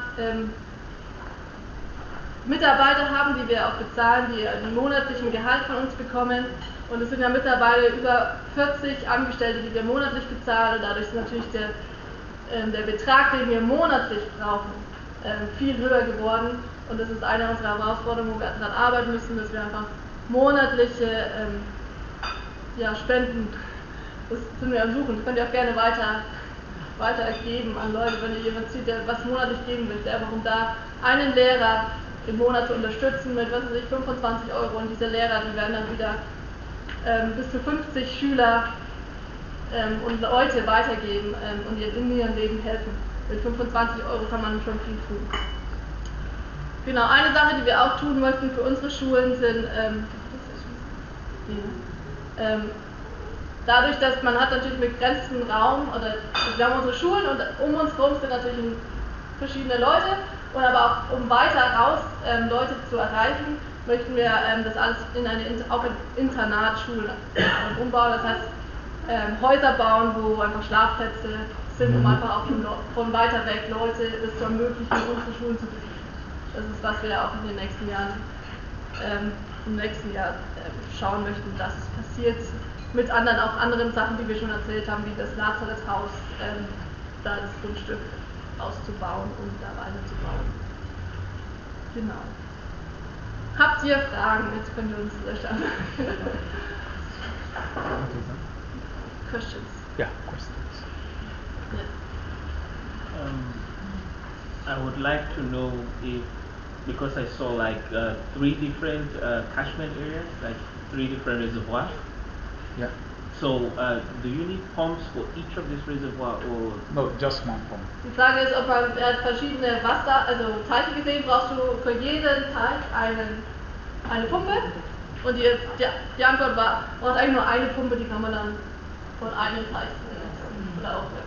Mitarbeiter haben, die wir auch bezahlen, die einen monatlichen Gehalt von uns bekommen. Und es sind ja mittlerweile über 40 Angestellte, die wir monatlich bezahlen. Und dadurch ist natürlich der Betrag, den wir monatlich brauchen, viel höher geworden. Und das ist eine unserer Herausforderungen, wo wir daran arbeiten müssen, dass wir einfach monatliche Spenden, das sind wir am Suchen, das könnt ihr auch gerne weitergeben an Leute, wenn ihr jemand sieht, der was monatlich geben möchte, einfach um da einen Lehrer im Monat zu unterstützen mit, 25 €. Und diese Lehrer, die werden dann wieder bis zu 50 Schüler und Leute weitergeben und in ihrem Leben helfen. Mit 25 € kann man schon viel tun. Genau, eine Sache, die wir auch tun möchten für unsere Schulen sind, dadurch, dass man hat natürlich einen begrenzten Raum, oder wir haben unsere Schulen und um uns herum sind natürlich verschiedene Leute, und aber auch um weiter raus Leute zu erreichen, möchten wir das alles auch in Internatsschulen umbauen, das heißt Häuser bauen, wo einfach Schlafplätze sind, um einfach auch von weiter weg Leute das zu ermöglichen, unsere Schulen zu besuchen. Das ist, was wir auch in den nächsten Jahren schauen möchten, dass es passiert. Mit auch anderen Sachen, die wir schon erzählt haben, wie das Lazarus-Haus, da das Grundstück auszubauen und da weiterzubauen. Genau. Habt ihr Fragen? Jetzt könnt ihr uns löchern. Questions? Yeah, questions. Yes. I would like to know if, because I saw like 3 different catchment areas, like 3 different reservoirs. Yeah. So, do you need pumps for each of these reservoirs, or? No, just one pump. Die Frage ist, ob man verschiedene Teiche gesehen, brauchst du für jeden Teich eine Pumpe? Und die Antwort war, braucht eigentlich nur eine Pumpe, die kann man dann von einem Teich benutzen oder aufwärts.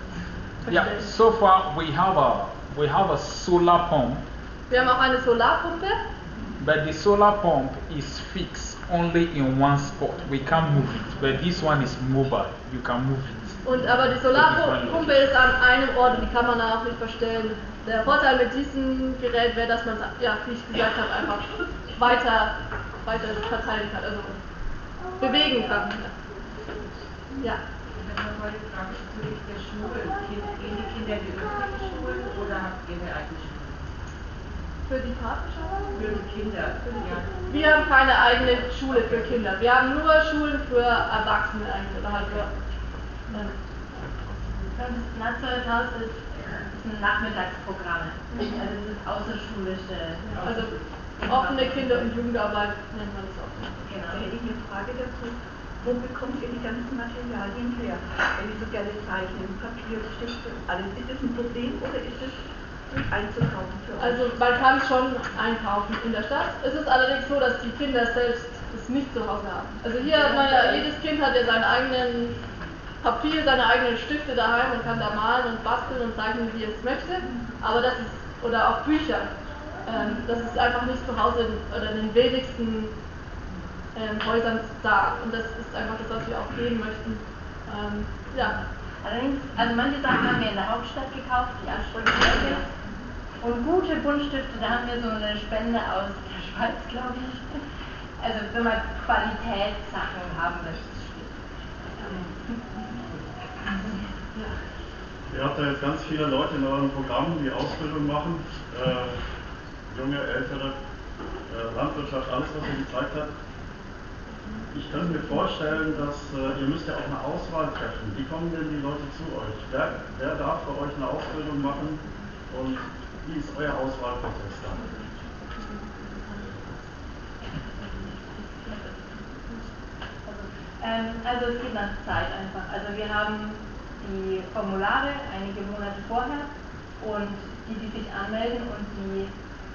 Yeah, so far we have a solar pump. Wir haben auch eine Solarpumpe. But the solar pump is fixed only in one spot. We can't move it. But this one is mobile. You can move it. Aber die Solarpumpe ist an einem Ort und die kann man auch nicht verstellen. Der Vorteil mit diesem Gerät wäre, dass man es, wie ich gesagt habe, einfach weiter verteilen kann, also bewegen kann. Ja. Ich habe noch mal die Frage bezüglich der Schulen. Gehen die Kinder in die öffentlichen Schulen oder habt ihr eine eigene Schule? Für die Partnerschaften? Für die Kinder. Ja. Wir haben keine eigene Schule für Kinder. Wir haben nur Schulen für Erwachsene eigentlich. Oder halt für, Das Nationalhaus ist ein Nachmittagsprogramm. Also das ist außerschulische. also offene Kinder- und Jugendarbeit nennt man das auch. Genau. Hätte ich eine Frage dazu. Wo bekommt ihr die ganzen Materialien her? Wenn ich so gerne zeichne, Papier, Stifte, alles. Ist das ein Problem oder ist es einzukaufen für euch? Also man kann es schon einkaufen in der Stadt. Es ist allerdings so, dass die Kinder selbst das nicht zu Hause haben. Also hier hat man ja, jedes Kind hat ja seinen eigenen Papier, seine eigenen Stifte daheim und kann da malen und basteln und zeichnen, wie es möchte. Aber das ist, oder auch Bücher, das ist einfach nicht zu Hause oder in den wenigsten Häusern da. Und das ist einfach das, was wir auch geben möchten. Ja. Allerdings, also manche Sachen haben wir in der Hauptstadt gekauft, die Ansprüche. Und gute Buntstifte, da haben wir so eine Spende aus der Schweiz, glaube ich. Also wenn man Qualitätssachen haben möchte. Ihr habt ja jetzt ganz viele Leute in eurem Programm, die Ausbildung machen, junge, ältere, Landwirtschaft, alles was ihr gezeigt habt. Ich könnte mir vorstellen, dass ihr müsst ja auch eine Auswahl treffen. Wie kommen denn die Leute zu euch? Wer darf für euch eine Ausbildung machen und wie ist euer Auswahlprozess dann? Also es geht nach Zeit einfach. Also wir haben die Formulare einige Monate vorher und die sich anmelden und die,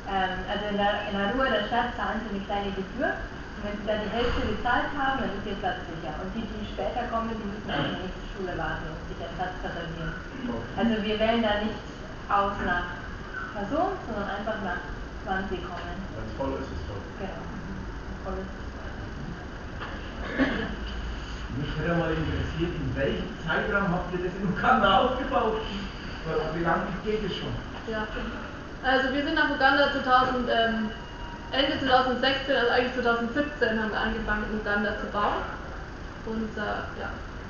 also in der Ruhe der Stadt zahlen sie eine kleine Gebühr. Und wenn sie da die Hälfte bezahlt haben, dann ist ihr Platz sicher. Und die später kommen, die müssen auf die nächste Schule warten und sich einen Platz reservieren. Also wir wählen da nicht aus nach Person, sondern einfach nach wann sie kommen. Wenn es voll ist, ist es voll. Genau. Voll ist es. Mich hätte mal interessiert, in welchem Zeitraum habt ihr das in Uganda aufgebaut? Wie lange geht es schon? Ja, also wir sind nach Uganda Ende 2016, also eigentlich 2017 haben wir angefangen in Uganda zu bauen. Und ja,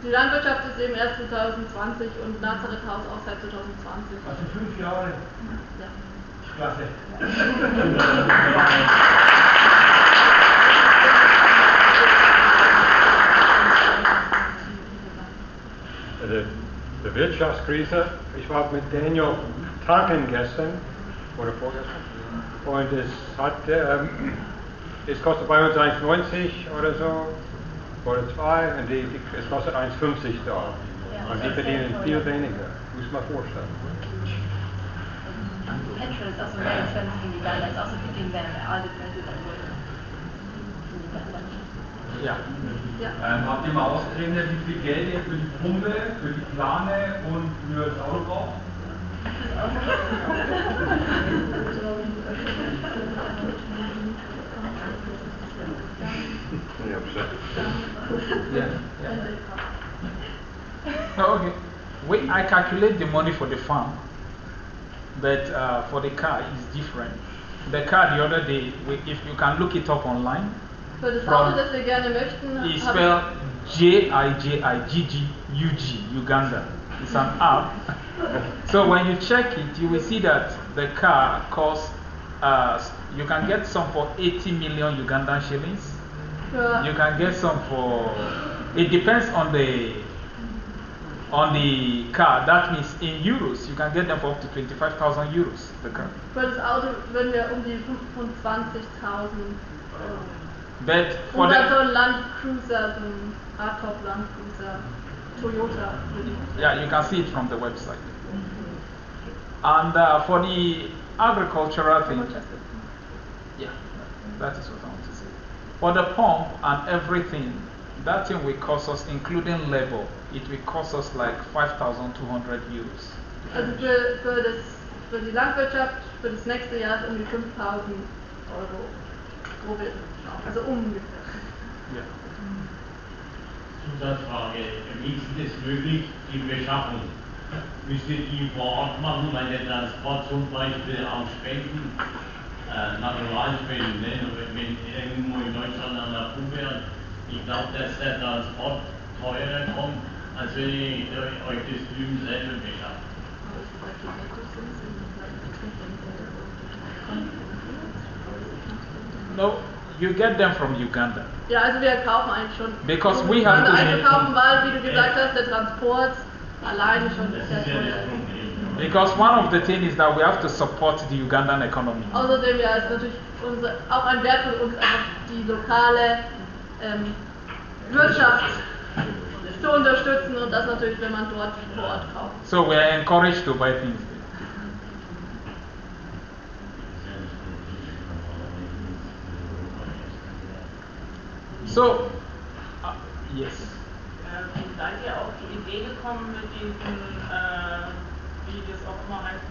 die Landwirtschaft ist eben erst 2020 und Nazareth Haus auch seit 2020. Also 5 Jahre? Ja. Klasse. Die Wirtschaftskrise, ich war mit Daniel tanken gestern oder vorgestern und es kostet bei uns 1,90 oder so oder 2 und es kostet 1,50 da und die verdienen viel weniger, muss man vorstellen. Petrol is also very expensive in Uganda. It's also hitting them all the prices at work. Ja. Habt ihr mal ausgerechnet, wie viel Geld ihr für die Pumpe, für die Plane und für das Auto braucht? Okay. I calculate the money for the farm, but for the car it's different. The car the other day, if you can look it up online, Für das Auto, das wir gerne möchten, it's spelled Jigiggug, Uganda. It's an app. So when you check it, you will see that the car costs, you can get some for 80 million Ugandan shillings. Yeah. You can get some for, it depends on the car. That means in euros, you can get them for up to 25,000 euros, the car. Für das Auto würden wir die 25.000 But for oder the, so ein Landcruiser, so ein Hardtop Landcruiser, Toyota. yeah, you can see it from the website. And for the agricultural thing, yeah, that is what I want to say. For the pump and everything, that thing will cost us, including labor, it will cost us like 5,200 euros. Also für die Landwirtschaft für das nächste Jahr ist um die 5.000 Euro. Also ungefähr. Ja. Zusatzfrage, wie ist es möglich, die Beschaffung? Müsst ihr die vor Ort machen, weil der Transport zum Beispiel auch Spenden, Naturalspenden, ne? Wenn irgendwo in Deutschland an der Pumpe, ich glaube, dass der Transport teurer kommt, als wenn ihr euch das drüben selber beschafft. No, you get them from Uganda. Ja, also wir kaufen eigentlich schon. Because we have to einkaufen, weil, wie du gesagt hast, der Transport alleine schon ist ja teuer. Because one of the things is that we have to support the Ugandan economy. Außerdem ja, ist natürlich auch ein Wert für uns, einfach die lokale Wirtschaft zu unterstützen und das natürlich, wenn man dort vor Ort kauft. So we are encouraged to buy things there. So, yes. Seid ihr auf die Idee gekommen mit diesen, wie das auch immer heißt,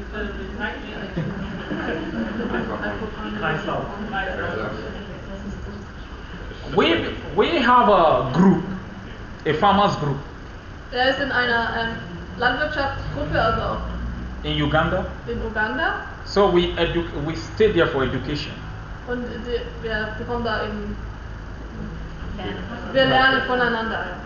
also diese Kreislauf. We have a group, a farmers group. Er ist in einer Landwirtschaftsgruppe, also auch in Uganda. In Uganda. So we stay there for education. Und wir bekommen da eben, wir lernen voneinander.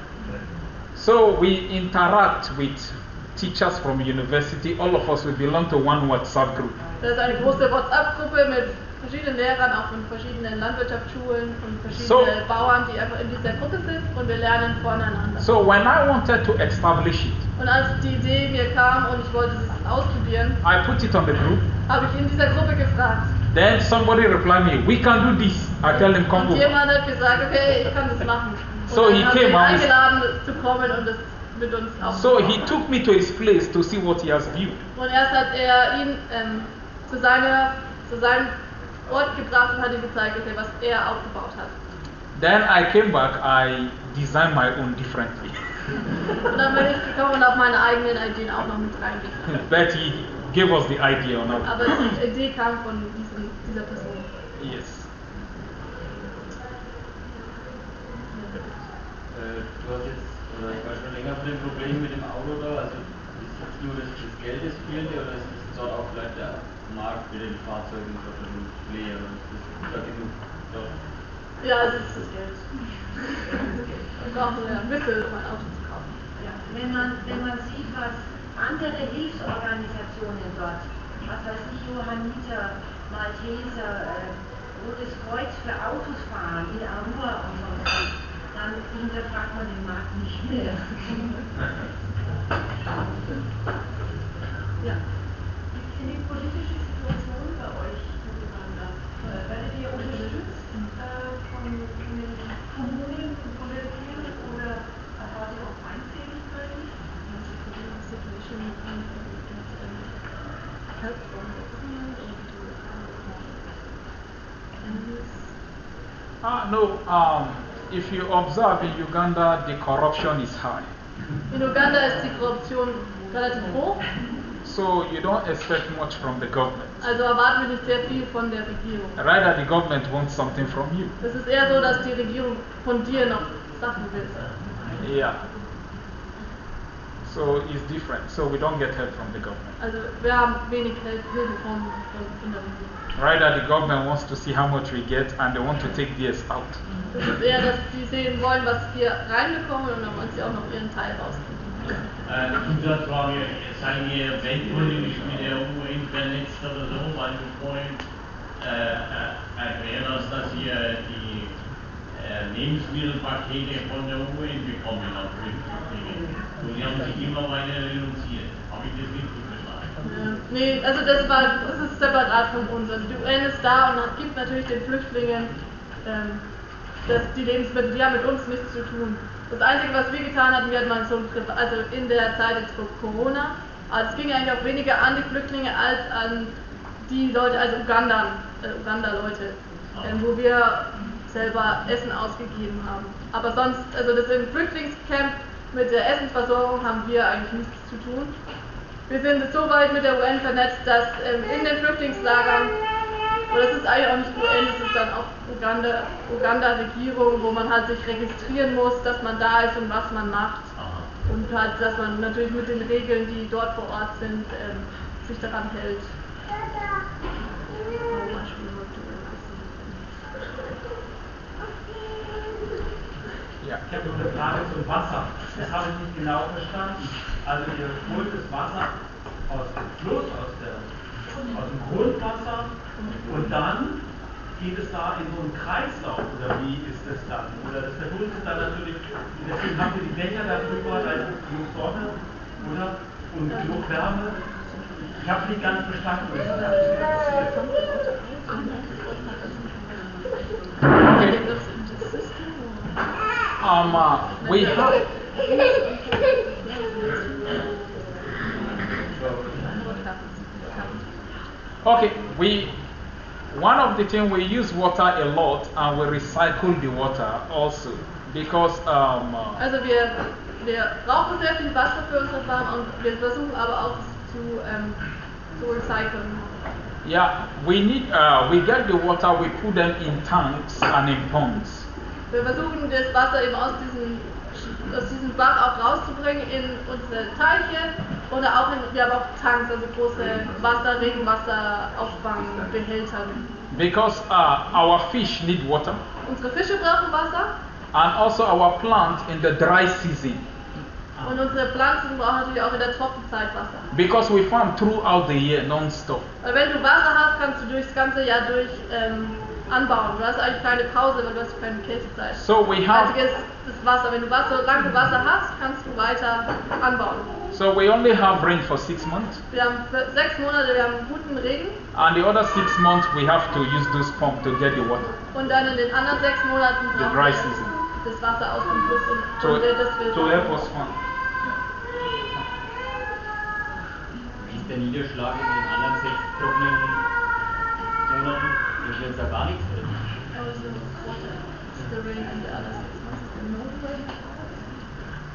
So we interact with teachers from university. All of us, we belong to one WhatsApp group. Das ist eine große WhatsApp-Gruppe mit verschiedenen Lehrern, auch von verschiedenen Landwirtschaftsschulen und verschiedenen Bauern, die einfach in dieser Gruppe sind und wir lernen voneinander. So when I wanted to establish it, und als die Idee mir kam und ich wollte es ausprobieren, I put it on the group. Habe ich in dieser Gruppe gefragt. Then somebody replied me, we can do this. I tell him, come und over. Jemand hat gesagt, okay, ich kann das machen. Und so he came eingeladen zu kommen und das mit uns So he took me to his place to see what he has built. Und erst hat ihn zu seinem Ort gebracht und hat ihm gezeigt, okay, was er aufgebaut hat. Then I came back, I designed my own differently. Und dann bin ich gekommen und habe meine eigenen Ideen auch noch mit reingebracht. But he gave us the idea on how. Aber die Idee kam von dieser Person. Yes. Du hast jetzt, oder ich war schon länger vor dem Problem mit dem Auto da, also ist jetzt nur das Geld das fehlt oder ist das dort auch vielleicht der Markt für den Fahrzeugen dort im Play oder ist das da genug dort? Ja, es ist das Geld. Man braucht ja ein bisschen, um ein Auto zu kaufen. Ja, wenn man sieht, was andere Hilfsorganisationen dort, was weiß ich, Johanniter, Malteser, Rotes Kreuz für Autos fahren, in Arua und so, dann hinterfragt man den Markt nicht mehr. Ja. Wie ist die politische Situation bei euch in Uganda? Werdet ihr unterstützt von den Kommunen und von der Regierung oder erfahrt ihr auch Feindseligkeiten? No, if you observe in Uganda, the corruption is high. In Uganda ist die Korruption relativ hoch. So you don't expect much from the government. Also erwarten wir nicht sehr viel von der Regierung. Rather, the government wants something from you. Es ist eher so, dass die Regierung von dir noch Sachen will. Yeah. So it's different. So we don't get help from the government. Also wir haben wenig Hilfe von der Regierung. Rather, the government wants to see how much we get and they want to take theirs out. Es ist eher, dass sie sehen wollen, was wir reinbekommen und dann wollen sie auch noch ihren Teil rausgeben. Zusatzfrage, seid ihr weltpolitisch mit der UN vernetzt oder so, weil du vorhin erklärt hast, dass ihr die Lebensmittelpakete von der UN bekommen habt für Flüchtlinge. Und die haben sich immer weiter reduziert. Habe ich das richtig verstanden? Nee, also das ist separat von uns. Also die UN ist da und gibt natürlich den Flüchtlingen die Lebensmittel, die haben mit uns nichts zu tun. Das Einzige, was wir getan hatten, wir hatten mal so also in der Zeit jetzt vor Corona, also es ging eigentlich auch weniger an die Flüchtlinge als an die Leute, also Uganda-Leute, wo wir selber Essen ausgegeben haben. Aber sonst, also das im Flüchtlingscamp mit der Essensversorgung haben wir eigentlich nichts zu tun. Wir sind so weit mit der UN vernetzt, dass in den Flüchtlingslagern, oder es ist eigentlich auch nicht UN, es ist dann auch Uganda-Regierung, wo man halt sich registrieren muss, dass man da ist und was man macht. Und halt, dass man natürlich mit den Regeln, die dort vor Ort sind, sich daran hält. Ich habe noch eine Frage zum Wasser. Das habe ich nicht genau verstanden. Also ihr holt das Wasser aus dem Fluss, aus dem Grundwasser und dann geht es da in so einen Kreislauf oder wie ist das dann? Oder das verdunstet dann natürlich, deswegen habt ihr die Dächer da drüber, da ist genug Sonne, oder? Und genug Wärme. Ich habe nicht ganz verstanden, was da passiert. We have. Okay, one of the things we use water a lot and we recycle the water also because also wir brauchen sehr viel Wasser für unsere Farm und wir versuchen aber auch zu recyceln. Yeah, we get the water, we put them in tanks and in ponds. Wir versuchen das Wasser eben aus diesem Bach auch rauszubringen in unsere Teiche oder auch wir haben auch Tanks, also große Regenwasser-Auffangbehälter. Because our fish need water. Unsere Fische brauchen Wasser. And also our plant in the dry season. Und unsere Pflanzen brauchen natürlich auch in der Trockenzeit Wasser. Because we farm throughout the year non-stop. Weil wenn du Wasser hast, kannst du durchs ganze Jahr durch anbauen. Du hast eigentlich keine Pause, weil du hast keine Käsezeit. So we have. Das Wasser. Wenn du solange du Wasser hast, kannst du weiter anbauen. So we only have rain for 6 months. Wir haben 6 Monate, wir haben guten Regen. And the other 6 months we have to use those pumps to get the water. Und dann in den anderen 6 Monaten brauchen wir das Wasser aus dem Fluss und to help us farm. Wie ist der Niederschlag in den anderen 6 trockenen Monaten, wo jetzt da gar nichts drin?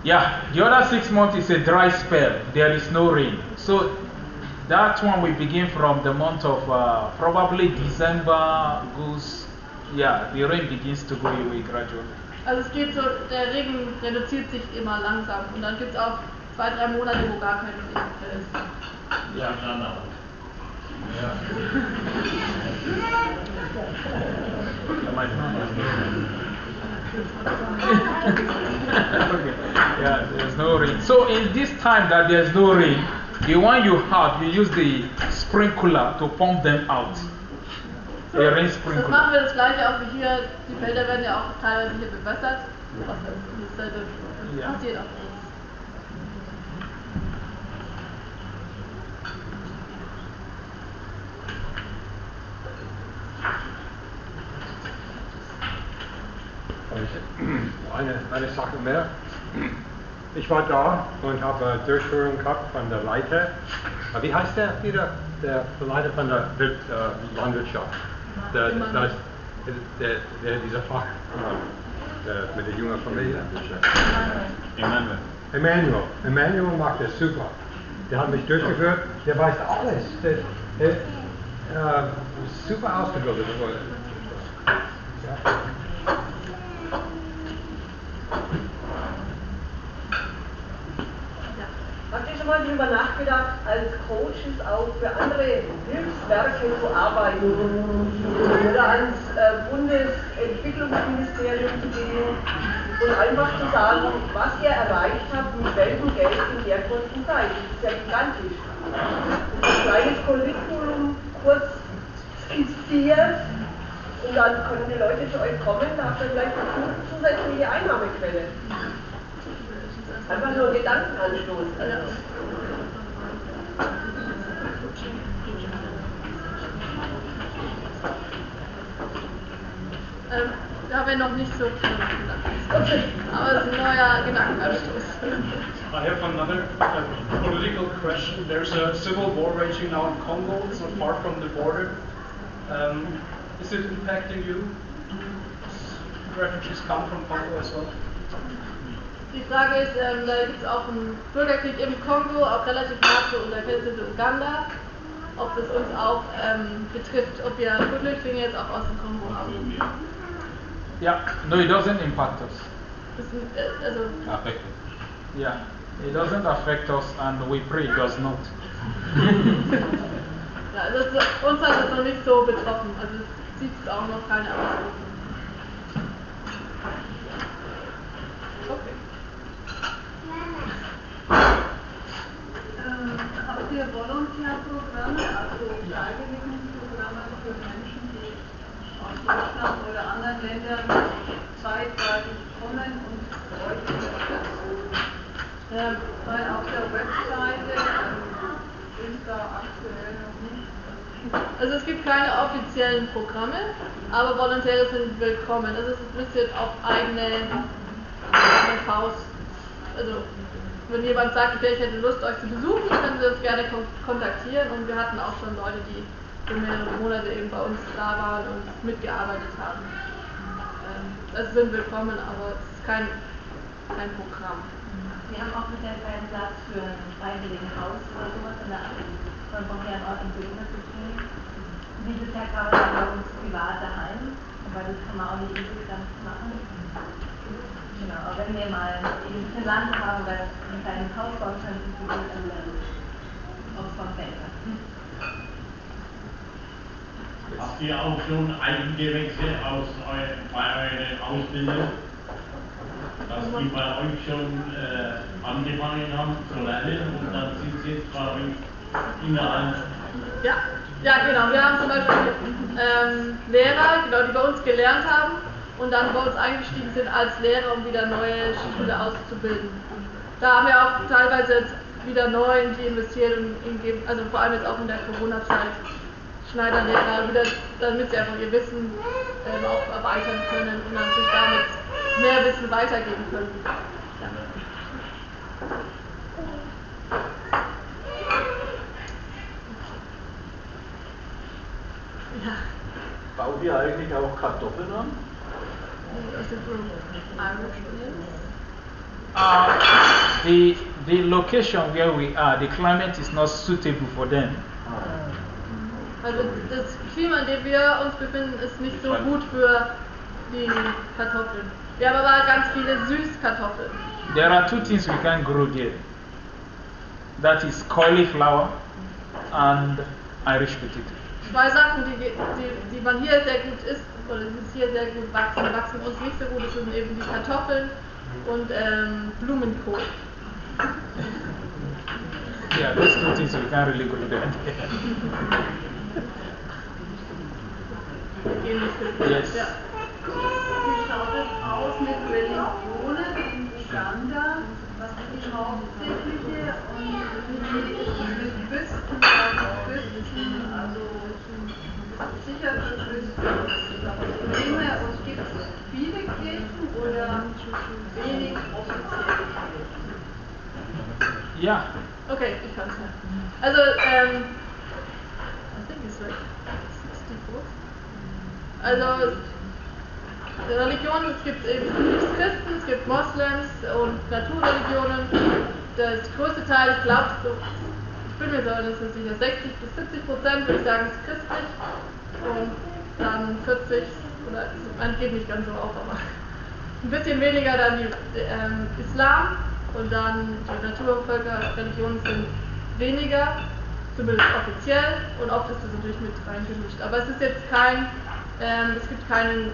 Yeah, the other 6 months is a dry spell. There is no rain. So that one we begin from the month of probably December goes. Yeah, the rain begins to go away gradually. Also es geht so, der Regen reduziert sich immer langsam und dann gibt es auch 2-3 Monate, wo gar kein Regen mehr ist. Ja, okay. Yeah, there's no rain. So in this time that there's no rain, the one you have, you use the sprinkler to pump them out. The rain sprinkler. Das machen wir das gleiche auch wie hier. Die Felder werden ja auch teilweise hier bewässert. Dasselbe passiert auch. Eine Sache mehr. Ich war da und habe Durchführung gehabt von der Leiter. Wie heißt der wieder? Der Leiter von der Landwirtschaft. Der dieser Fach mit der jungen Familie. Emmanuel macht das super. Der hat mich durchgeführt. Der weiß alles. Der super ausgebildet wurde. Ja. Habt ihr schon mal darüber nachgedacht, als Coaches auch für andere Hilfswerke zu arbeiten oder ans Bundesentwicklungsministerium zu gehen und einfach zu sagen, was ihr erreicht habt, mit welchem Geld in der kurzen Zeit? Das ist ja gigantisch. Ein kleines Curriculum kurz skizziert und dann können die Leute zu euch kommen, da habt ihr vielleicht eine zusätzliche Einnahmequelle. Einfach nur Gedankenanstoß. Da haben wir noch nicht so viel nachgedacht. Aber es ist ein neuer Gedankenanstoß. I have another political question. There's a civil war raging now in Congo. It's not far from the border. Is it impacting you? Refugees come from Congo as well? Die Frage ist, da gibt es auch einen Bürgerkrieg im Kongo, auch relativ nah zu unserer Grenze zu Uganda, ob das uns auch betrifft, ob wir Flüchtlinge jetzt auch aus dem Kongo haben. Yeah, no, it doesn't impact us. Affect us. Yeah, it doesn't affect us and we pray it does not. Ja, also uns hat es noch nicht so betroffen, also es sieht auch noch keine Auswirkungen. Weil auf der Webseite ist da aktuell noch nicht. Also es gibt keine offiziellen Programme, aber Volontäre sind willkommen. Also es ist ein bisschen auf eigene Faust. Also wenn jemand sagt, okay, ich hätte Lust, euch zu besuchen, können Sie uns gerne kontaktieren. Und wir hatten auch schon Leute, die für mehrere Monate eben bei uns da waren und mitgearbeitet haben. Also sind willkommen, aber es ist kein Programm. Wir haben auch bisher keinen Platz für ein freiwilliges Haus oder sowas in der Art. Man braucht ja einen Ort, um Kinder zu kriegen. Dieses Jahr kann man dann bei uns privat daheim, aber das kann man auch nicht insgesamt machen. Genau, aber wenn wir mal eben ein Land haben, das ein kleines Haus bauen können, dann aufs Konzert. Habt ihr auch schon Eigengewächse bei euren Ausbildern, dass die bei euch schon angefangen haben zu lernen und dann sind sie jetzt bei euch innerhalb? Ja, genau. Wir haben zum Beispiel Lehrer, genau, die bei uns gelernt haben und dann bei uns eingestiegen sind als Lehrer, um wieder neue Schüler auszubilden. Da haben wir auch teilweise jetzt wieder neu in die investiert und also vor allem jetzt auch in der Corona-Zeit. Schneiderlehrer, wieder, damit sie einfach ihr Wissen auch erweitern können und natürlich damit mehr Wissen weitergeben können. Ja. Ja. Baut ihr eigentlich auch Kartoffeln an? The location where we are, the climate is not suitable for them. Also das Klima, in dem wir uns befinden, ist nicht so gut für die Kartoffeln. Wir haben aber ganz viele Süßkartoffeln. There are two things we can grow there. That is cauliflower and Irish potato. Zwei Sachen, die man hier sehr gut isst, oder die hier sehr gut wachsen uns nicht so gut, das sind eben die Kartoffeln und Blumenkohl. Yeah, those two things we can't really grow there. Yes. Ja. Wie schaut es aus mit Religionen in Uganda? Was ist die hauptsächliche und wie ist es mit Christen? Also sicher für Christen Probleme und gibt es viele Kirchen oder wenig offizielle Kirchen? Ja. Okay, ich kann es nicht. Also, I think it's like 64. Also, Religionen, es gibt eben Christen, es gibt Moslems und Naturreligionen. Das größte Teil, ich glaube, ich bin mir so sicher, 60-70% würde ich sagen, ist christlich und dann 40, oder man geht nicht ganz so auf, aber ein bisschen weniger dann die Islam und dann die Naturvölkerreligionen sind weniger, zumindest offiziell, und oft ist das natürlich mit reingemischt. Aber es ist jetzt es gibt keinen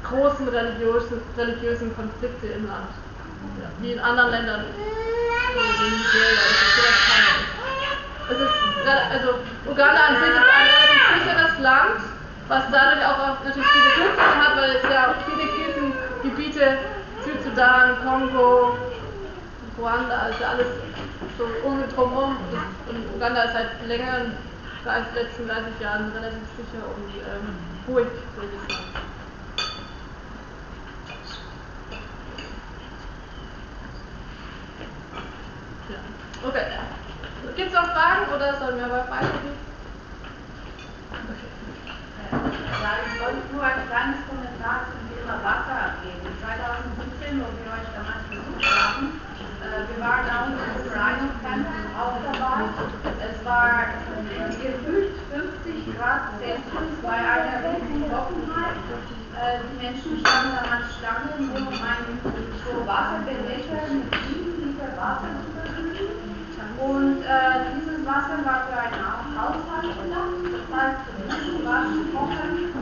großen religiösen Konflikte im Land, ja, wie in anderen Ländern. Also Uganda an sich ist ein relativ sicheres Land, was dadurch auch natürlich viele Flüchtlinge hat, weil es ja viele Krisengebiete, Südsudan, Kongo, Ruanda, also alles so drumherum. Und Uganda ist seit längeren, letzten 30 Jahren relativ sicher und ruhig, würde ich sagen. Ja. Okay. Gibt es noch Fragen oder sollen wir aber weitergehen? Ja, ich wollte nur ein kleines Kommentar zum Thema Wasser geben. 2017, wo wir euch damals besucht haben, wir waren auch in einem Rhino Camp auch dabei. Es war gefühlt 50 Grad Celsius bei einer riesigen Trockenheit. Die Menschen standen dann an Stangen, um so Wasserbecher mit 7 Liter Wasser zu befüllen. Und dieses Wasser war für einen Haushalt gedacht, das heißt zum Waschen, Kochen,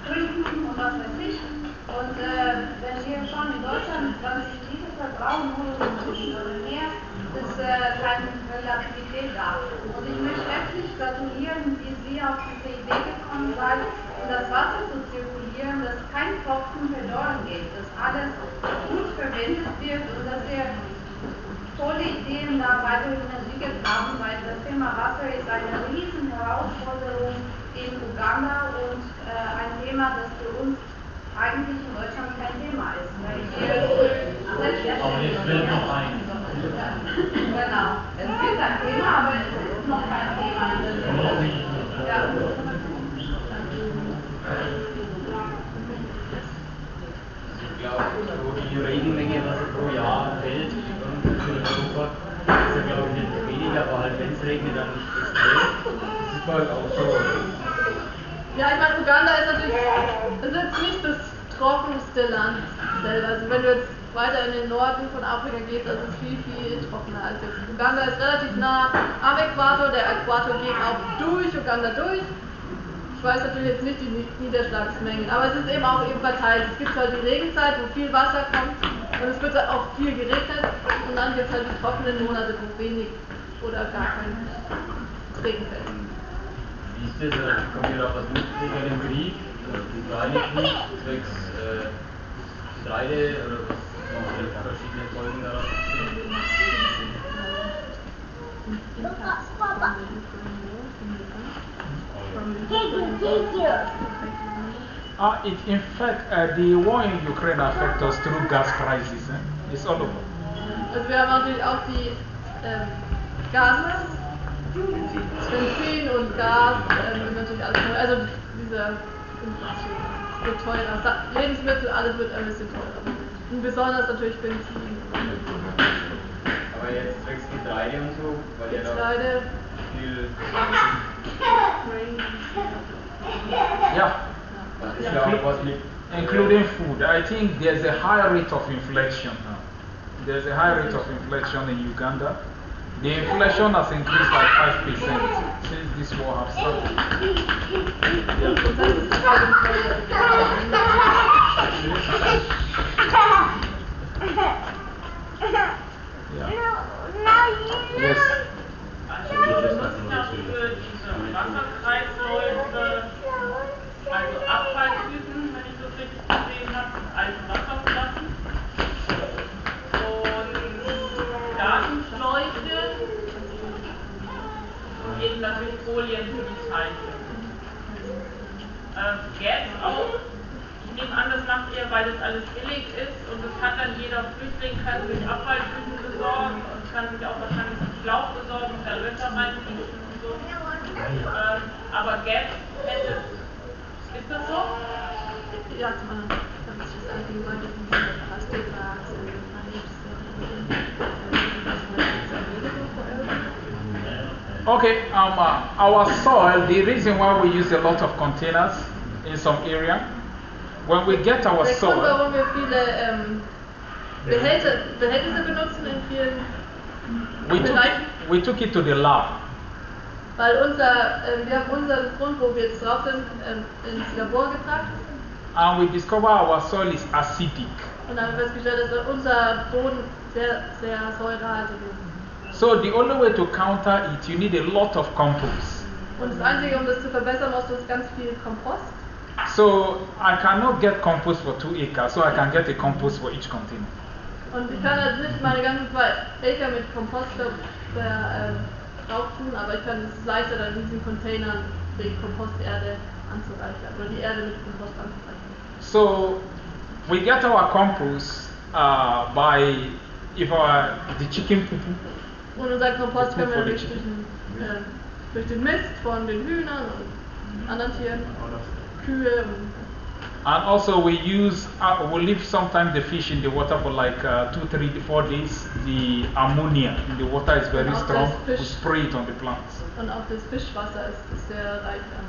Trinken und was weiß ich. Und wenn wir schon in Deutschland 20 Liter verbrauchen, nur um Duschen oder mehr, ist keine Relativität da. Und ich möchte herzlich gratulieren, wie Sie auf diese Idee gekommen seid, um das Wasser zu zirkulieren, dass kein Tropfen verloren geht, dass alles gut verwendet wird und dass wir tolle Ideen da weiterhin entwickelt haben, weil das Thema Wasser ist eine riesen Herausforderung in Uganda und ein Thema, das für uns eigentlich in Deutschland kein Thema ist. Weil wir Aber jetzt will noch ein. Genau, es ist ein Thema, aber es ist noch kein Thema. Ja. Ich glaube, die Regenmenge, was pro Jahr fällt für Europa, ist ja glaube ich nicht weniger, aber halt wenn es regnet, dann nicht extrem. Das ist halt auch so. Ja, ich meine, Uganda ist natürlich, es ist nicht das trockenste Land selber. Also wenn du jetzt weiter in den Norden von Afrika gehst, das ist viel, viel trockener als jetzt. Uganda ist relativ nah am Äquator, der Äquator geht auch durch Uganda durch. Ich weiß natürlich jetzt nicht die Niederschlagsmengen, aber es ist eben auch eben verteilt. Es gibt halt die Regenzeit, wo viel Wasser kommt und es wird auch viel geregnet und dann gibt es halt die trockenen Monate, wo wenig oder gar kein Regen fällt. Wie ist das? Kommt ihr auch was mit wegen dem Krieg? Die Ukraine-Krieg, zwecks Getreide oder was noch verschiedene Folgen daraus entstehen? In fact, the war in Ukraine affects us through gas prices. It's all over. Also wir haben natürlich auch die Gas, Benzin und Gas, ist natürlich alles teuer. Also diese Inflation wird teurer. Lebensmittel, alles wird ein bisschen teurer. Und besonders natürlich Benzin. Aber jetzt zwecks Getreide und so, weil ihr da viel... Yeah. Ist ja auch was mit... Including food. I think there's a high rate of inflation now. There's a high rate of inflation in Uganda. The inflation has increased by 5% since this war has started. Yes. Also wir nutzen ja für diese Wasserkreisläufe, also Abfalltüten, wenn ich das richtig gesehen habe, als Wasserflaschen und Gartenschläuche und eben natürlich Folien für die Teiche. Gas auch. Ich nehme an, das macht ihr, weil das alles billig ist und das kann dann jeder Flüchtling kann sich Abfalltüten besorgen und kann sich auch wahrscheinlich einen Schlauch besorgen und da Löcher reinfließen und so. Aber Gas hätte, ist das so? Ja, man kann sich das allgemein in Plastikglas Okay, our soil, the reason why we use a lot of containers in some area, when we get our Der Grund, soil, warum wir viele Behältnisse benutzen in vielen Bereichen, we took it to the lab. weil wir haben unser Grund, wo wir jetzt drauf sind, ins Labor gebracht. And we discover our soil is acidic. Und dann haben wir festgestellt, dass unser Boden sehr, sehr säurehaltig ist. So the only way to counter it, you need a lot of compost. Und das Einzige, um das zu verbessern, brauchst du ist ganz viel Kompost. So I cannot get compost for 2 acres, so I can get a compost for each container. Und ich kann jetzt nicht meine ganzen 2 Acre mit Kompost drauf tun, aber ich kann es leichter dann in diesen Containern die Komposterde anzureichern oder die Erde mit Kompost anzureichern. So we get our compost by the chicken poo. Und unser Kompost können wir For the nämlich durch den Mist von den Hühnern und anderen Tieren, Kühe und And also we leave sometimes the fish in the water for like 2, 3, 4 days. The ammonia in the water is very strong. We spray it on the plants. Und auch das Fischwasser ist sehr reich an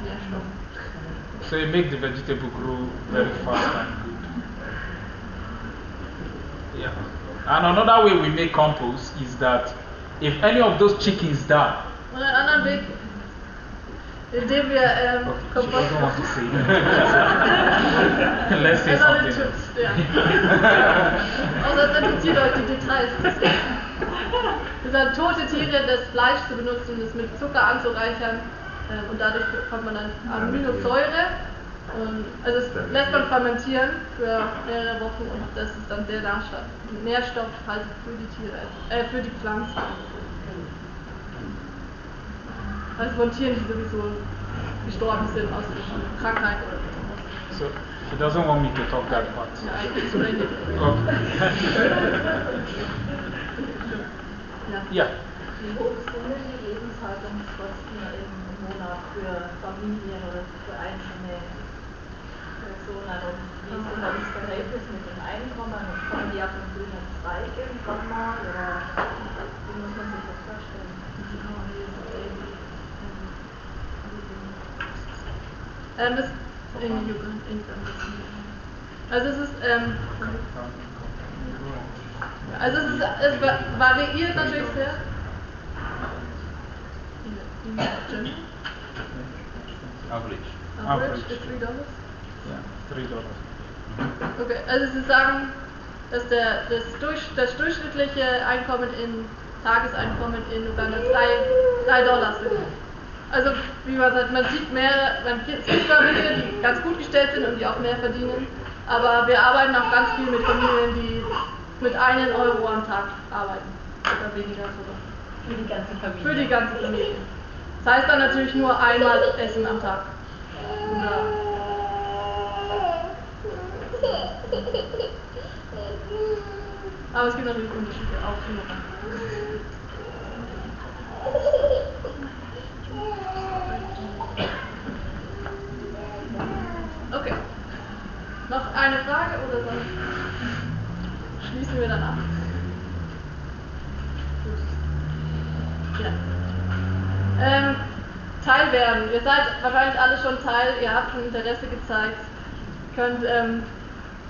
Nährstoffen. So it makes the vegetable grow very fast and good. Yeah. And another way we make compost is that if any of those chickens die, Und einen anderen Weg, indem wir Kompost she doesn't want to say that. Let's say something else. Ja. Außer es interessiert euch die Details. Das sind tote Tiere, das Fleisch zu benutzen, das mit Zucker anzureichern und dadurch bekommt man dann Aminosäure Und also es lässt man fermentieren für mehrere Wochen und das ist dann sehr nährstoffhaltig für die Tiere, für die Pflanzen. Also von Tieren, die sowieso gestorben sind aus Krankheit oder so. So he doesn't want me to talk that much. Yeah, I can explain it. Ja. Wie hoch sind denn die Lebenshaltungskosten im Monat für Familien oder für einzelne Personen? Und wie ist denn das Verhältnis mit dem Einkommen? Und kommen die ab einem grünen Zweig irgendwann mal? Oder wie muss man sich das vorstellen? Das in Uganda. Also es ist, es variiert natürlich sehr. Average ist $3? Ja, $3. Okay, also Sie sagen, dass das durchschnittliche Einkommen Tageseinkommen in Uganda $3 sind. Also wie man sagt, man sieht es gibt Familien, die ganz gut gestellt sind und die auch mehr verdienen, aber wir arbeiten auch ganz viel mit Familien, die mit €1 am Tag arbeiten oder weniger sogar. Für die ganze Familie? Für die ganze Familie. Das heißt dann natürlich nur einmal Essen am Tag. Aber es gibt natürlich Unterschiede auch hier. Okay. Noch eine Frage oder sonst schließen wir dann ab? Gut. Ja. Teil werden. Ihr seid wahrscheinlich alle schon Teil, ihr habt schon Interesse gezeigt.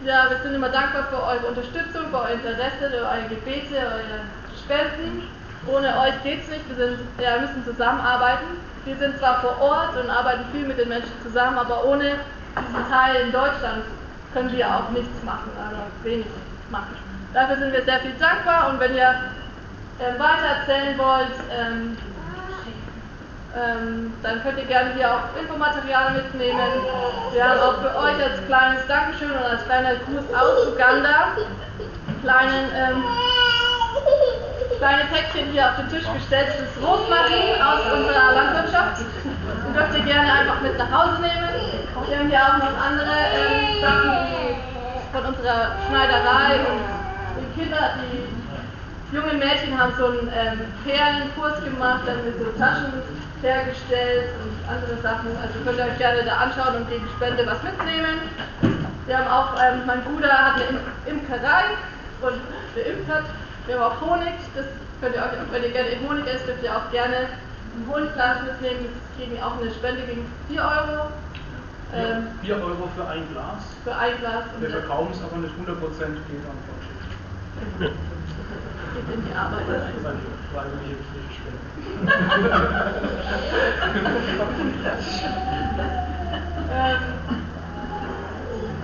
Ja, wir sind immer dankbar für eure Unterstützung, für euer Interesse, für eure Gebete, eure Spenden. Ohne euch geht's nicht, wir müssen zusammenarbeiten. Wir sind zwar vor Ort und arbeiten viel mit den Menschen zusammen, aber ohne diesen Teil in Deutschland können wir auch nichts machen, oder wenig machen. Dafür sind wir sehr viel dankbar und wenn ihr weiter erzählen wollt, dann könnt ihr gerne hier auch Infomaterial mitnehmen. Wir haben auch für euch als kleines Dankeschön und als kleiner Gruß aus Uganda kleine Päckchen hier auf den Tisch gestellt. Das ist Rosmarin aus unserer Landwirtschaft. Den dürft ihr gerne einfach mit nach Hause nehmen. Wir haben hier auch noch andere Sachen von unserer Schneiderei und die Kinder, die jungen Mädchen haben so einen Perlenkurs gemacht, dann mit so Taschen hergestellt und andere Sachen. Also könnt ihr euch gerne da anschauen und gegen Spende was mitnehmen. Wir haben auch, mein Bruder hat eine Imkerei und geimpft hat. Wir haben auch Honig, das könnt ihr euch, wenn ihr gerne Honig esst, dürft ihr auch gerne ein Honigglas mitnehmen. Wir kriegen auch eine Spende gegen €4. 4 Euro für ein Glas. Für ein Glas. Wir verkaufen es aber nicht 100% geht an Projekt. Geht in die Arbeit. Das ist eine freiwillige Pflichtspende.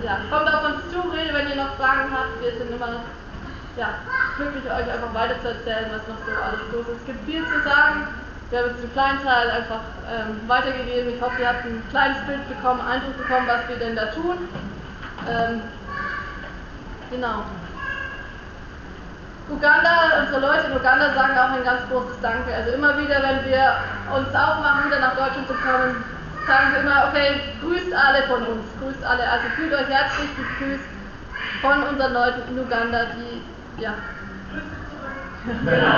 Ja, kommt auf uns zu, wenn ihr noch Fragen habt. Wir sind immer glücklich, euch einfach weiter zu erzählen, was noch so alles los ist. Es gibt viel zu sagen. Wir haben jetzt einen kleinen Teil einfach weitergegeben. Ich hoffe, ihr habt ein kleines Bild bekommen, Eindruck bekommen, was wir denn da tun. Genau. Unsere Leute in Uganda sagen auch ein ganz großes Danke. Also immer wieder, wenn wir uns aufmachen, wieder nach Deutschland zu kommen, sagen wir immer, okay, grüßt alle von uns, grüßt alle. Also fühlt euch herzlich gegrüßt von unseren Leuten in Uganda, die, ja. Genau.